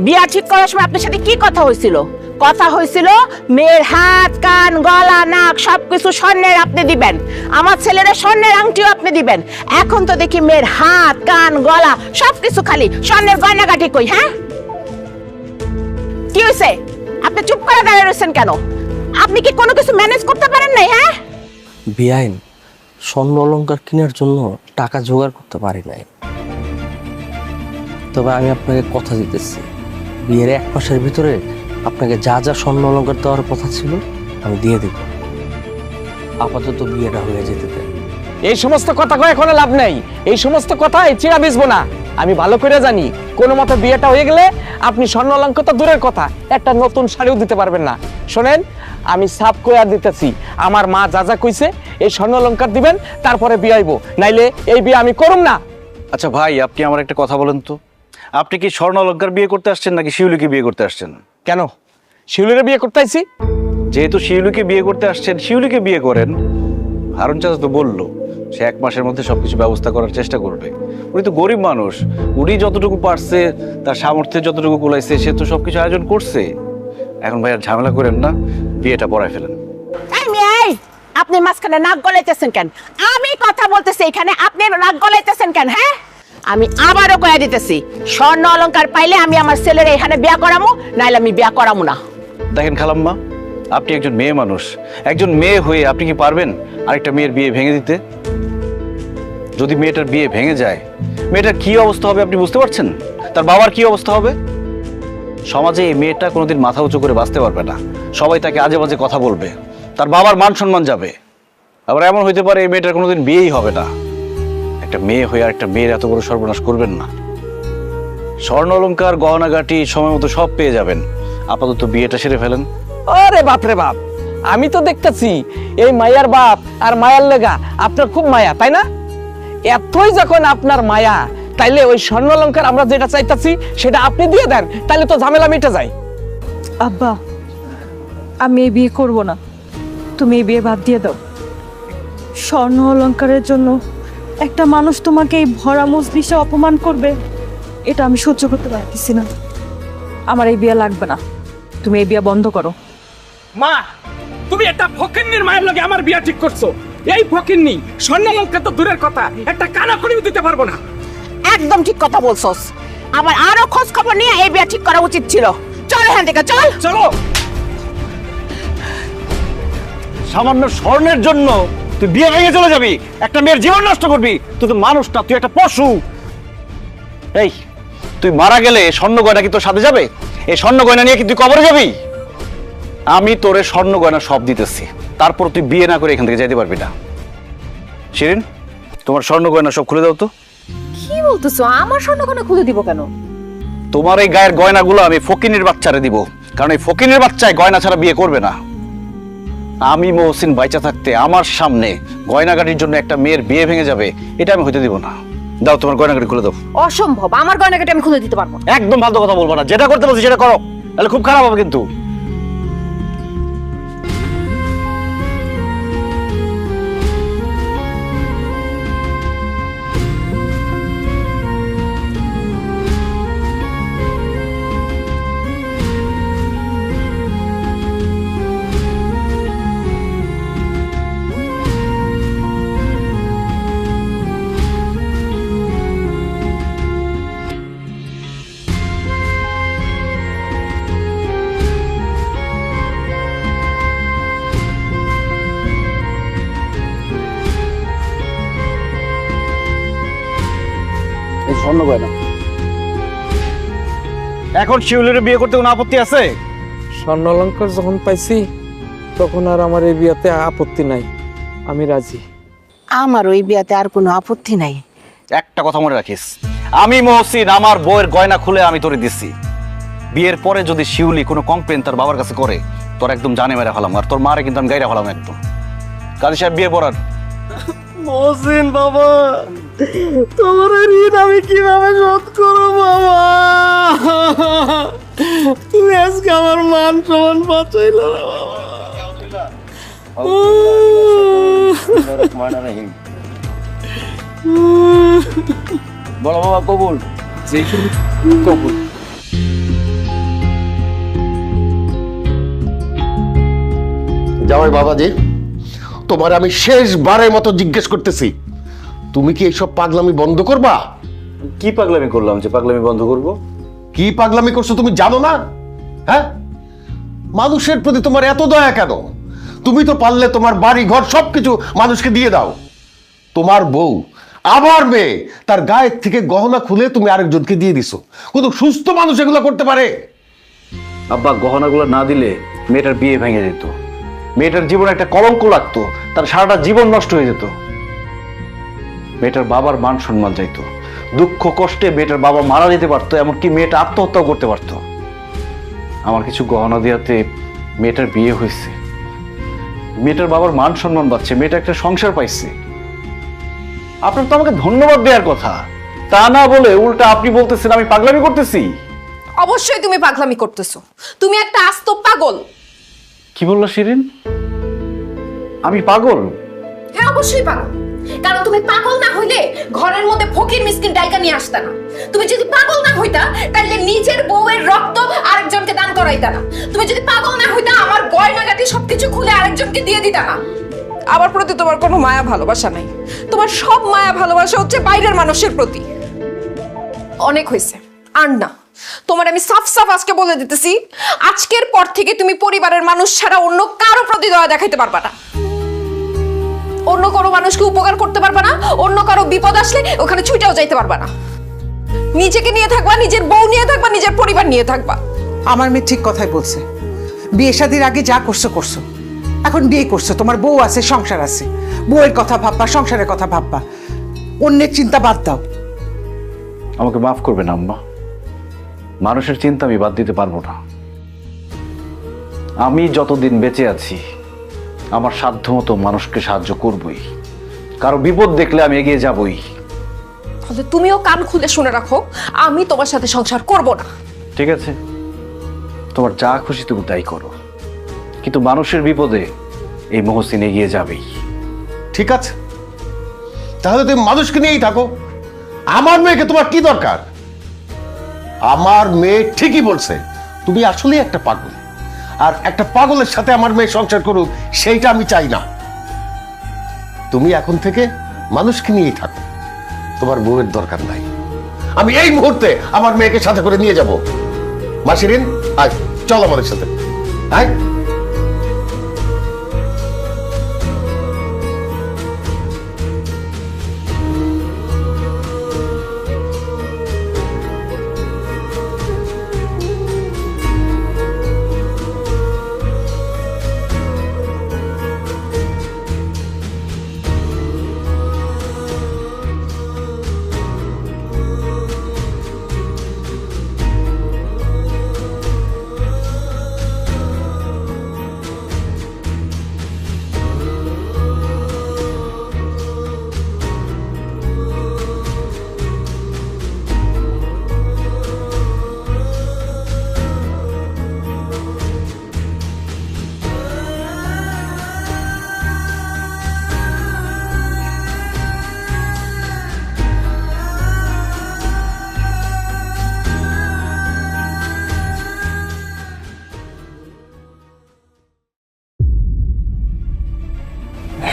Speaker 16: বিয়া ঠিক করার সময় আপনার সাথে কি কথা হয়েছিল? কথা হয়েছিল মেয়ের হাত, কান, গলা, নাক সবকিছু স্বর্ণের আপনি দিবেন, আমার ছেলের স্বর্ণের আংটিও আপনি দিবেন। এখন তো দেখি মেয়ের হাত, কান, গলা সবকিছু খালি স্বর্ণের গয়নাগাটি কই? হ্যাঁ, কি হয়েছে? আপনি চুপ করে দাঁড়িয়ে রয়েছেন কেন? আপনি কি কোনো কিছু ম্যানেজ করতে পারেন নাই? হ্যাঁ,
Speaker 14: বিয়াইন, স্বর্ণ অলংকার কেনার জন্য টাকা জোগাড় করতে পারি নাই, তবে আমি আপনাকে কথা দিতেছি, বিয়ের 1 মাসের ভিতরে আপনাকে যা যা স্বর্ণ অলংকার দেওয়ার কথা ছিল আমি দিয়ে দেব। আপাতত বিয়েটা হয়ে যেতে দেন।
Speaker 15: এই সমস্ত কথা কয়ে এখন লাভ নেই, এই সমস্ত কথা চিরা ভিজবো না। আমি ভালো করে জানি কোনো মতো বিয়েটা হয়ে গেলে আপনি স্বর্ণ অলংকার তো দূরের কথা, একটা নতুন শাড়িও দিতে পারবেন না। শোনেন, আমি সাফ কইয়া দিতেছি, আমার মা যা যা কইছে এই স্বর্ণ অলংকার দিবেন, তারপরে বিয়ে হইব, নাইলে এই বিয়ে আমি করুম না।
Speaker 12: আচ্ছা ভাই, আপনি আমার একটা কথা বলেন তো, আপনি কি স্বর্ণ অলংকার বিয়ে করতে আসছেন নাকি শিউলিকে বিয়ে করতে আসছেন?
Speaker 15: কেন, শিউলিরে বিয়ে করতে আইছি?
Speaker 12: যেহেতু শিউলিকে বিয়ে করতে আসছেন, শিউলিকে বিয়ে করেন। হারুন চাচা তো বললো সে 1 মাসের মধ্যে সবকিছু ব্যবস্থা করার চেষ্টা করবে। উনি তো গরিব মানুষ, উনি যতটুকু পারছে, তার সামর্থ্যে যতটুকু কুলাইছে, সে তো সবকিছু আয়োজন করছে। এখন ভাই আর ঝামেলা করেন না, বিয়েটা পড়ায় ফেলেন।
Speaker 16: এই মেয়ে, আপনি মাঝখানে নাক গলাইতেছেন কেন? আমি কথা বলতেছি এখানে, আপনি নাক গলাইতেছেন কেন? হ্যাঁ, আমি আবারও কয়ে দিতেছি, স্বর্ণ অলংকার পাইলে আমি আমার ছেলের এখানে বিয়া করামু, নাইলে আমি বিয়া করামু না।
Speaker 12: দেখেন খালাম্মা, আপনি একজন মেয়ে মানুষ, একজন মেয়ে হয়ে আপনি কি পারবেন আরেকটা মেয়ের বিয়ে ভেঙে দিতে? যদি মেয়েটার বিয়ে ভেঙে যায়, মেয়েটার কি অবস্থা হবে আপনি বুঝতে পারছেন? তার বাবার কি অবস্থা হবে? সমাজে এই মেয়েটা কোনোদিন মাথা উঁচু করে বাঁচতে পারবে না, সবাই তাকে আজে বাজে কথা বলবে, তার বাবার মান সম্মান যাবে। আবার এমন হইতে পারে এই মেয়েটার কোনোদিন বিয়েই হবে না। একটা মেয়ে হয়ে আর একটা মেয়ের এত বড় সর্বনাশ করবেন না। স্বর্ণ অলংকার, গহনাগাটি সময় মতো সব পেয়ে যাবেন, আপাতত বিয়েটা সেরে ফেলেন।
Speaker 15: আরে বাপ রে বাপ, আমি তো দেখতেছি এই মায়ার বাপ আর মায়ার লেগা আপনার খুব মায়া, তাই না? এতই যখন আপনার মায়া, তাইলে ওই স্বর্ণ অলংকার আমরা যেটা চাইতাছি সেটা আপনি দিয়ে দেন, তাইলে তো ঝামেলা মিটে যায়।
Speaker 4: আব্বা, আমি এই বিয়ে করব না, তুমি এই বিয়ে বাদ দিয়ে দাও। স্বর্ণ অলংকারের জন্য একটা মানুষ তোমাকে এই ভরা মজলিসে অপমান করবে, এটা আমি সহ্য করতে পারতেছি না। আমার এই বিয়ে লাগবে না, তুমি এই বিয়ে বন্ধ করো।
Speaker 15: মা, তুমি একটা ফকিন্নির মায়ের লগে আমার বিয়ে ঠিক করছো। এই ফকিন্নি স্বর্ণ অলংকার তো দূরের কথা, একটা কানা করিও দিতে পারবো না।
Speaker 16: একদম ঠিক কথা বলছস, আমার আরো খোঁজ খবর নিয়ে এই বিয়ে ঠিক করা উচিত ছিল। চল এখান থেকে, চল
Speaker 15: চলো।
Speaker 12: সামান্য স্বর্ণের জন্য তুই বিয়ে ভেঙে চলে যাবি, একটা মেয়ের জীবন নষ্ট করবি? তুই তো মানুষ না, তুই একটা পশু। এই, তুই মারা গেলে স্বর্ণ গয়না কি তোর সাথে যাবে? এই স্বর্ণ গয়না নিয়ে কি তুই কবরে যাবি? আমি তোরে স্বর্ণ গয়না সব দিতেছি, তারপর তুই বিয়ে না করে এখান থেকে যেতে পারবি না। শিরিন, তোমার স্বর্ণ গয়না সব খুলে দাও তো।
Speaker 4: কি বলতেছো? আমার স্বর্ণ গয়না খুলে দিব কেন?
Speaker 12: তোমার এই গায়ের গয়নাগুলো আমি ফকিনের বাচ্চারে দিব, কারণ এই ফকিনের বাচ্চায় গয়না ছাড়া বিয়ে করবে না। আমি মহসিন বাইচা থাকতে আমার সামনে গয়নাগাটির জন্য একটা মেয়ের বিয়ে ভেঙে যাবে, এটা আমি হইতে দিব না। দাও, তোমার গয়নাগাটি খুলে দাও।
Speaker 16: অসম্ভব, আমার গয়নাগাটি আমি খুলে দিতে পারবো না।
Speaker 12: একদম ফালতু কথা বলবো না, যেটা করতে বলছি সেটা করো, তাহলে খুব খারাপ হবে কিন্তু। স্বর্ণ গয়না। এখন শিউলির বিয়ে করতে কোনো আপত্তি আছে?
Speaker 15: স্বর্ণ অলংকার যখন পাইছি তখন আর আমার এই বিয়াতে আপত্তি নাই, আমি রাজি।
Speaker 16: আমার ওই বিয়াতে আর কোনো আপত্তি নাই।
Speaker 12: একটা কথা মনে রাখিস, আমি মহসিন আমার বউয়ের গয়না খুলে আমি তোরে দিচ্ছি। বিয়ের পরে যদি শিউলি কোনো কমপ্লেন তার বাবার কাছে করে, তোর একদম জানে মেরে ফেলাম, আর তোর মারে কিন্তু আমি গাইরা ফেলাম একদম। কাজী সাহেব বিয়ে পড়ার।
Speaker 14: মহসিন বাবা, তোমার ঋণ আমি কিভাবে শোধ করবো বাবা? তুমি আজকে আমার মান সম্মান বাঁচাইল না
Speaker 12: বলো বাবা, কবুল।
Speaker 15: কবুল।
Speaker 5: জামাই বাবাজি, তোমার আমি শেষবারের মতো জিজ্ঞেস করতেছি, তুমি কি এইসব পাগলামি বন্ধ করবা?
Speaker 3: কি পাগলামি করলাম যে পাগলামি বন্ধ করব?
Speaker 5: কি পাগলামি করছো তুমি জানো না? হ্যাঁ, মানুষের প্রতি তোমার এত দয়া কেন? তুমি তো পারলে তোমার বাড়ি ঘর সবকিছু মানুষকে দিয়ে দাও। তোমার বউ আবার মেয়ে, তার গায়ের থেকে গহনা খুলে তুমি আরেকজনকে দিয়ে দিছো। কিন্তু সুস্থ মানুষ এগুলো করতে পারে?
Speaker 3: আব্বা, গহনাগুলো না দিলে মেয়েটার বিয়ে ভেঙে যেত, মেয়েটার জীবনে একটা কলঙ্ক লাগতো, তার সারাটা জীবন নষ্ট হয়ে যেত। মেয়েটার বাবার মান সম্মান যাইতো, দুঃখ কষ্টে মেয়েটার বাবা মারা যেতে পারতো, এমনকি মেয়েটা আত্মহত্যাও করতে পারতো। আমার কিছু গহনা দেওয়াতে মেয়েটার বিয়ে হয়েছে, মেয়েটার বাবার মান সম্মান বাড়ছে, মেয়েটা একটা সংসার পাইছে। আপনার তো আমাকে ধন্যবাদ দেওয়ার কথা, তা না বলে উল্টা আপনি বলতেছেন আমি পাগলামি করতেছি।
Speaker 4: অবশ্যই তুমি পাগলামি করতেছো, তুমি একটা আস্ত পাগল।
Speaker 3: কি বললো শিরিন? আমি পাগল?
Speaker 4: হ্যাঁ, অবশ্যই পাগল। কারণ তুমি পাগল না হইলে ঘরের মধ্যে ফকির মিসকিন ডাইকা নিয়ে আসতা না। তুমি যদি পাগল না হইতা তাহলে নিজের বউয়ের রক্ত আরেকজনকে দান করাইতা না। তুমি যদি পাগল না হইতা আমার গয়নাগাটি সবকিছু খুলে আরেকজনকে দিয়ে দিতা না। আমার প্রতি তোমার কোনো মায়া ভালোবাসা নাই, তোমার সব মায়া ভালোবাসা হচ্ছে বাইরের মানুষের প্রতি। অনেক হয়েছে, আর না। তোমার আমি সাফ সাফ আজকে বলে দিতেছি, আজকের পর থেকে তুমি পরিবারের মানুষ ছাড়া অন্য কারো প্রতি দয়া দেখাইতে পারবা না, অন্য কারো মানুষকে উপকার করতে পারবা না, অন্য কারো বিপদ আসলে ওখানে ছুটেও যাইতে পারবা না। নিজেকে নিয়ে থাকবা, নিজের বউ নিয়ে থাকবা, নিজের পরিবার নিয়ে থাকবা।
Speaker 6: আমার মেয়ে ঠিক কথাই বলছে। বিয়ে শাদির আগে যা করছো করছো, এখন বিয়ে করছো, তোমার বউ আছে, সংসার আছে, বউয়ের কথা ভাববা, সংসারের কথা ভাববা, অন্যের চিন্তা বাদ দাও।
Speaker 3: আমাকে মাফ করবেন আম্মা, মানুষের চিন্তা আমি বাদ দিতে পারবো না। আমি যতদিন বেঁচে আছি আমার সাধ্যমতো মানুষকে সাহায্য করবই, কারো বিপদ দেখলে আমি এগিয়ে যাবই।
Speaker 4: তাহলে তুমিও কান খুলে শুনে রাখো, আমি তোমার সাথে সংসার করব না।
Speaker 3: ঠিক আছে, তোমার যা খুশি তুমি তাই করো, কিন্তু মানুষের বিপদে এই মহসিন এগিয়ে যাবেই।
Speaker 5: ঠিক আছে, তাহলে তুমি মানুষকে নিয়েই থাকো। আমার মেয়েকে তোমার কি দরকার? আমার মেয়ে ঠিকই বলছে, তুমি আসলেই একটা পাগল, আর একটা পাগলের সাথে আমার মেয়ে সংসার করুক সেইটা আমি চাই না। তুমি এখন থেকে মানুষকে নিয়েই থাকো, তোমার বউয়ের দরকার নাই। আমি এই মুহূর্তে আমার মেয়েকে সাথে করে নিয়ে যাব। মাসিরিন, আয় চল আমাদের সাথে, আয়।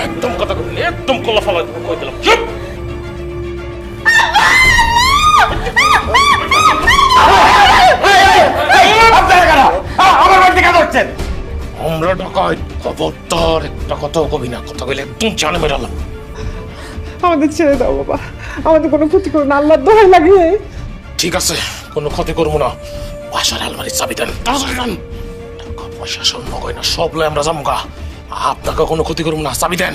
Speaker 8: একদম কথা কই, একদম কলা ফালা কই দিলাম। চুপ!
Speaker 5: আমার বাড়িতে কেন হচ্ছেন?
Speaker 8: আমরা ঢাকায় খবরদার একটা কথা কবি না, কথা কইলে একদম জানে বেরালাম।
Speaker 6: আমাদের ছেড়ে দাও বাবা, আমাদের কোনো ক্ষতি করো না, আল্লাহর দোহাই লাগে।
Speaker 17: ঠিক আছে, কোনো ক্ষতি করবো না। বাসার আলমারির চাবি দেন, তাড়াতাড়ি দেন। টাকা পয়সা স্বর্ণ গয়না সব লয় আমরা যাবো গা। আপনাকে কোনো ক্ষতি করবো না, চাবি দেন।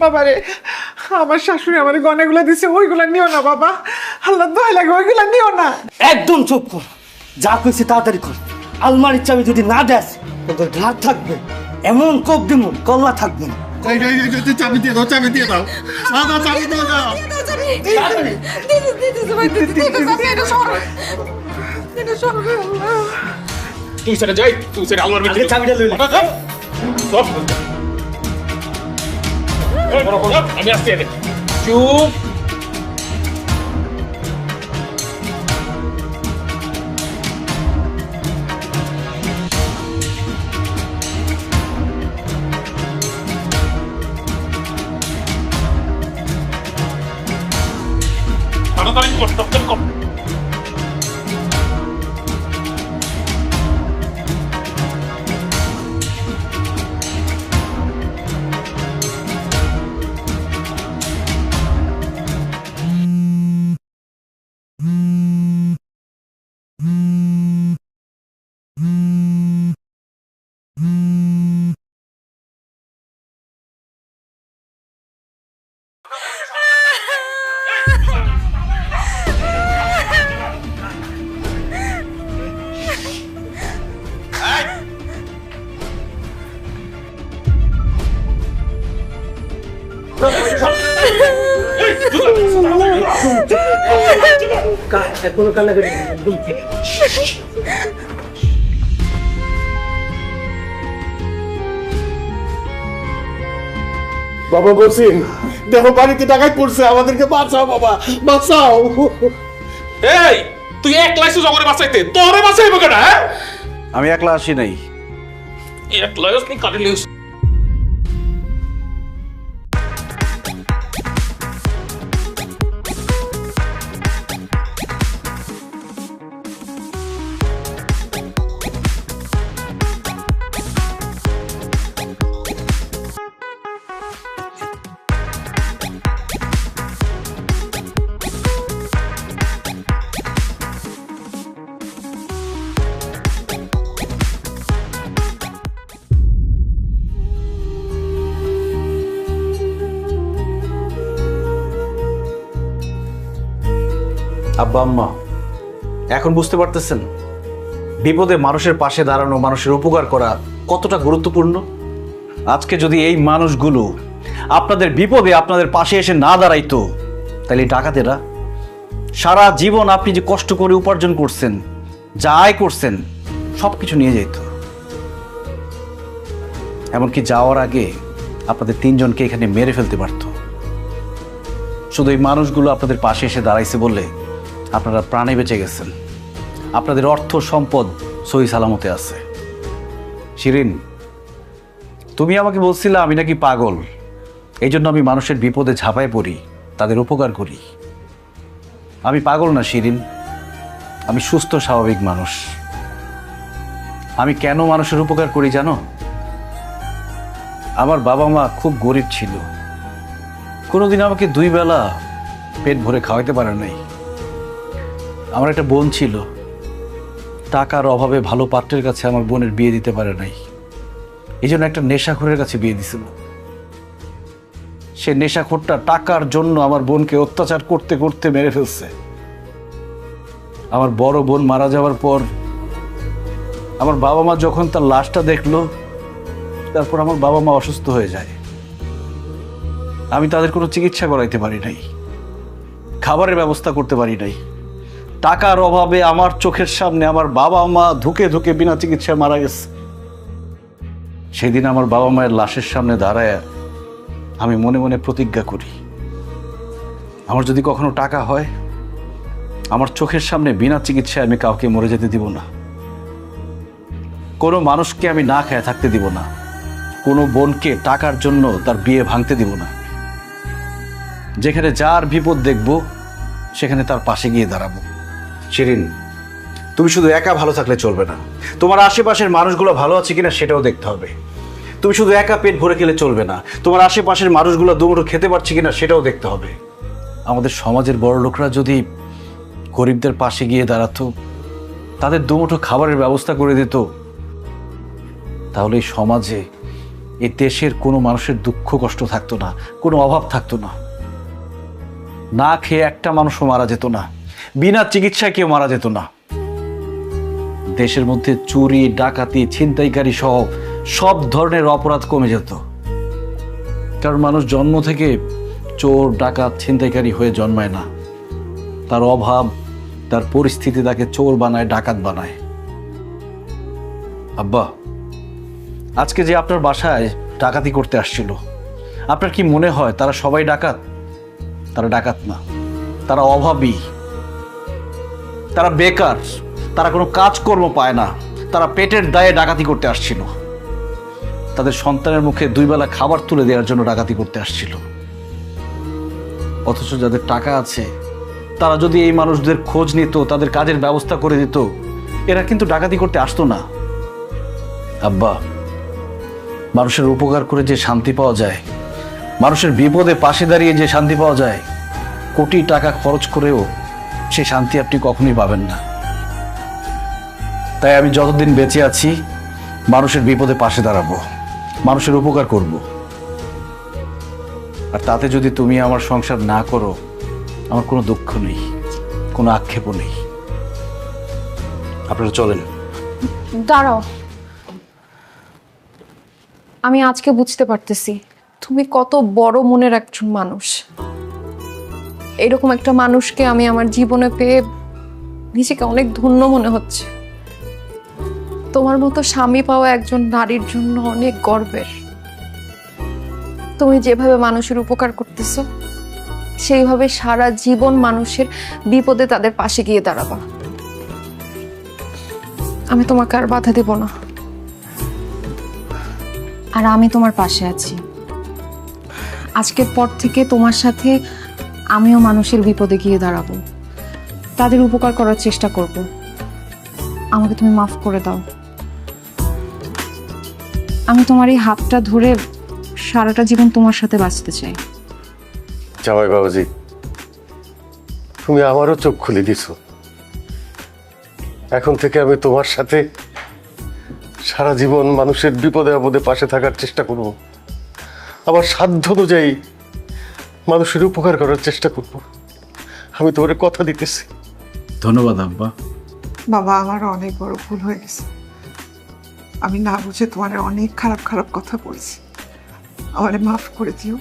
Speaker 6: বাবারে, আমার শাশুড়ি আমার গয়নাগুলো দিছে, ওইগুলা নিও না বাবা, আল্লাহর দোহাই লাগে, ওইগুলা নিও না।
Speaker 11: একদম চুপ কর, যা কইছি তাড়াতাড়ি কর। আলমারির চাবি যদি না দেস তোদের ঘাট থাকবে, এমন কোপ দিব কল্লা থাকবে না।
Speaker 7: চাবি দিয়ে দাও, চাবি দিয়ে দাও, চাবি দিয়ে দাও।
Speaker 17: তুই সেটা যাই, তুই সেটা আলমারি
Speaker 11: চাবিটা লইলে
Speaker 17: আমি আসছি। চুপ। তাড়াতাড়ি কর, তাড়াতাড়ি কর।
Speaker 14: কোনো কান্নাকাটি
Speaker 7: বাবা বলছি, দেখো বাড়িতে ডাকাত পড়ছে, আমাদেরকে বাঁচাও বাবা, বাঁচাও।
Speaker 17: এই তুই একলাই সুযোগ বাঁচাইতে, তোরে বাঁচাইবো কেন? হ্যাঁ,
Speaker 12: আমি একলা আসি নাই।
Speaker 17: একলাই আসনি কাটি লিস।
Speaker 12: আব্বা আম্মা, এখন বুঝতে পারতেছেন বিপদে মানুষের পাশে দাঁড়ানো, মানুষের উপকার করা কতটা গুরুত্বপূর্ণ? আজকে যদি এই মানুষগুলো আপনাদের বিপদে আপনাদের পাশে এসে না দাঁড়াইতো, তাহলে ডাকাতেরা সারা জীবন আপনি যে কষ্ট করে উপার্জন করছেন, যা আয় করছেন, সব কিছু নিয়ে যেত। এমনকি যাওয়ার আগে আপনাদের তিনজনকে এখানে মেরে ফেলতে পারত। শুধু এই মানুষগুলো আপনাদের পাশে এসে দাঁড়াইছে বলে আপনারা প্রাণে বেঁচে গেছেন। আপনাদের অর্থ সম্পদ সহি সালামতে আছে। শিরিন, তুমি আমাকে বলছিলে আমি নাকি পাগল, এই জন্য আমি মানুষের বিপদে ঝাঁপায় পড়ি, তাদের উপকার করি। আমি পাগল না শিরিন, আমি সুস্থ স্বাভাবিক মানুষ। আমি কেন মানুষের উপকার করি জানো? আমার বাবা মা খুব গরিব ছিল, কোনোদিন আমাকে দুই বেলা পেট ভরে খাওয়াইতে পারে নাই। আমার একটা বোন ছিল, টাকার অভাবে ভালো পাত্রের কাছে আমার বোনের বিয়ে দিতে পারে নাই, এই জন্য একটা নেশাখোরের কাছে বিয়ে দিছিল। সে নেশাখোরটা টাকার জন্য আমার বোনকে অত্যাচার করতে করতে মেরে ফেলছে। আমার বড় বোন মারা যাওয়ার পর আমার বাবা মা যখন তার লাশটা দেখলো, তারপর আমার বাবা মা অসুস্থ হয়ে যায়। আমি তাদের কোনো চিকিৎসা করাইতে পারি নাই, খাবারের ব্যবস্থা করতে পারি নাই। টাকার অভাবে আমার চোখের সামনে আমার বাবা মা ধুকে ধুকে বিনা চিকিৎসায় মারা গেছে। সেদিন আমার বাবা মায়ের লাশের সামনে দাঁড়ায় আমি মনে মনে প্রতিজ্ঞা করি, আমার যদি কখনো টাকা হয়, আমার চোখের সামনে বিনা চিকিৎসায় আমি কাউকে মরে যেতে দিব না। কোনো মানুষকে আমি না খেয়ে থাকতে দিব না। কোনো বোনকে টাকার জন্য তার বিয়ে ভাঙতে দিব না। যেখানে যার বিপদ দেখব, সেখানে তার পাশে গিয়ে দাঁড়াবো। শিরিন, তুমি শুধু একা ভালো থাকলে চলবে না, তোমার আশেপাশের মানুষগুলো ভালো আছে কিনা সেটাও দেখতে হবে। তুমি শুধু একা পেট ভরে খেলে চলবে না, তোমার আশেপাশের মানুষগুলো দুমুঠো খেতে পারছে কিনা সেটাও দেখতে হবে। আমাদের সমাজের বড় লোকরা যদি গরিবদের পাশে গিয়ে দাঁড়াতো, তাদের দুমুঠো খাবারের ব্যবস্থা করে দিত, তাহলে এই সমাজে এই দেশের কোনো মানুষের দুঃখ কষ্ট থাকতো না, কোনো অভাব থাকতো না। না খেয়ে একটা মানুষও মারা যেত না, বিনা চিকিৎসায় কেউ মারা যেত না। দেশের মধ্যে চুরি, ডাকাতি, ছিনতাইকারী সহ সব ধরনের অপরাধ কমে যেত। কারণ মানুষ জন্ম থেকে চোর, ডাকাত, ছিনতাইকারী হয়ে জন্মায় না। তার অভাব, তার পরিস্থিতি তাকে চোর বানায়, ডাকাত বানায়। আব্বা, আজকে যে আপনার বাসায় ডাকাতি করতে আসছিল, আপনার কি মনে হয় তারা সবাই ডাকাত? তারা ডাকাত না, তারা অভাবী, তারা বেকার, তারা কোনো কাজকর্ম পায় না, তারা পেটের দায়ে ডাকাতি করতে আসছিল। তাদের সন্তানের মুখে 2 বেলা খাবার তুলে দেওয়ার জন্য ডাকাতি করতে আসছিল। অথচ যাদের টাকা আছে তারা যদি এই মানুষদের খোঁজ নিত, তাদের কাজের ব্যবস্থা করে দিত, এরা কিন্তু ডাকাতি করতে আসতো না। আব্বা, মানুষের উপকার করে যে শান্তি পাওয়া যায়, মানুষের বিপদে পাশে দাঁড়িয়ে যে শান্তি পাওয়া যায়, কোটি টাকা খরচ করেও সে শান্তি আপনি কখনোই পাবেন না। তাই আমি যতদিন বেঁচে আছি মানুষের বিপদে পাশে দাঁড়াবো, মানুষের উপকার করব। আর তাতে যদি তুমি আমার সংসার না করো, আমার কোনো দুঃখ নেই, কোনো আক্ষেপও নেই। আপনারা চলেন।
Speaker 4: দাঁড়াও, আমি আজকে বুঝতে পারতেছি তুমি কত বড় মনের একজন মানুষ। এরকম একটা মানুষকে আমি আমার জীবনে পেয়ে নিজেকে অনেক ধন্য মনে হচ্ছে। তোমার মতো স্বামী পাওয়া একজন নারীর জন্য অনেক গর্বের। তুমি যেভাবে মানুষের উপকার করতেছো, সেইভাবে সারা জীবন মানুষের বিপদে তাদের পাশে গিয়ে দাঁড়াবা। আমি তোমাকে আর বাধা দেব না।
Speaker 18: আর আমি তোমার পাশে আছি। আজকের পর থেকে তোমার সাথে আমিও মানুষের বিপদে গিয়ে দাঁড়াবো, তাদের উপকার করার চেষ্টা করব। আমাকে তুমি মাফ করে দাও। আমি তোমার এই হাতটা ধরে সারাটা জীবন তোমার সাথে বাঁচতে চাই।
Speaker 5: জামাই বাবাজি, তুমি আমারও চোখ খুলে দিছো। এখন থেকে আমি তোমার সাথে সারা জীবন মানুষের বিপদে আপদে পাশে থাকার চেষ্টা করব। আমার সাধ্য অনুযায়ী মানুষের উপকার করার চেষ্টা করব। আমি তোমার কথা দিতেছি।
Speaker 12: ধন্যবাদ আব্বা।
Speaker 6: বাবা, আমার অনেক বড় ভুল হয়ে গেছে। আমি না বুঝে তোমার অনেক খারাপ খারাপ কথা বলছি। আমারে মাফ করে দিও।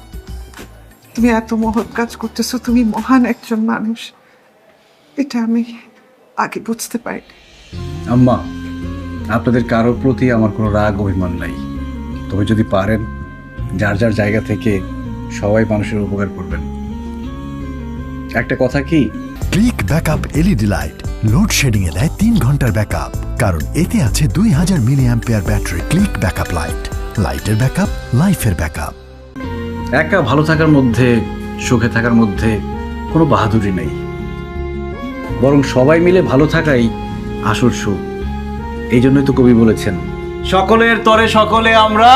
Speaker 6: তুমি এত মহৎ কাজ করতেছো, তুমি মহান একজন মানুষ, এটা আমি আগে বুঝতে পারিনি।
Speaker 12: আম্মা, আপনাদের কারোর প্রতি আমার কোনো রাগ অভিমান নাই। তবে যদি পারেন যার যার জায়গা থেকে সবাই মানুষের উপকার করবেন। একটা কথা কি,
Speaker 1: click backup LED light loadshedding এ দেয় 3 ঘন্টার ব্যাকআপ, কারণ এতে আছে 2000 milliampere battery. Click backup light, লাইটের ব্যাকআপ, লাইফের ব্যাকআপ।
Speaker 12: একা ভালো থাকার মধ্যে, সুখে থাকার মধ্যে কোনো বাহাদুরি নেই, বরং সবাই মিলে ভালো থাকাই আসল সুখ। এই জন্যই তো কবি বলেছেন, সকলের তরে সকলে আমরা।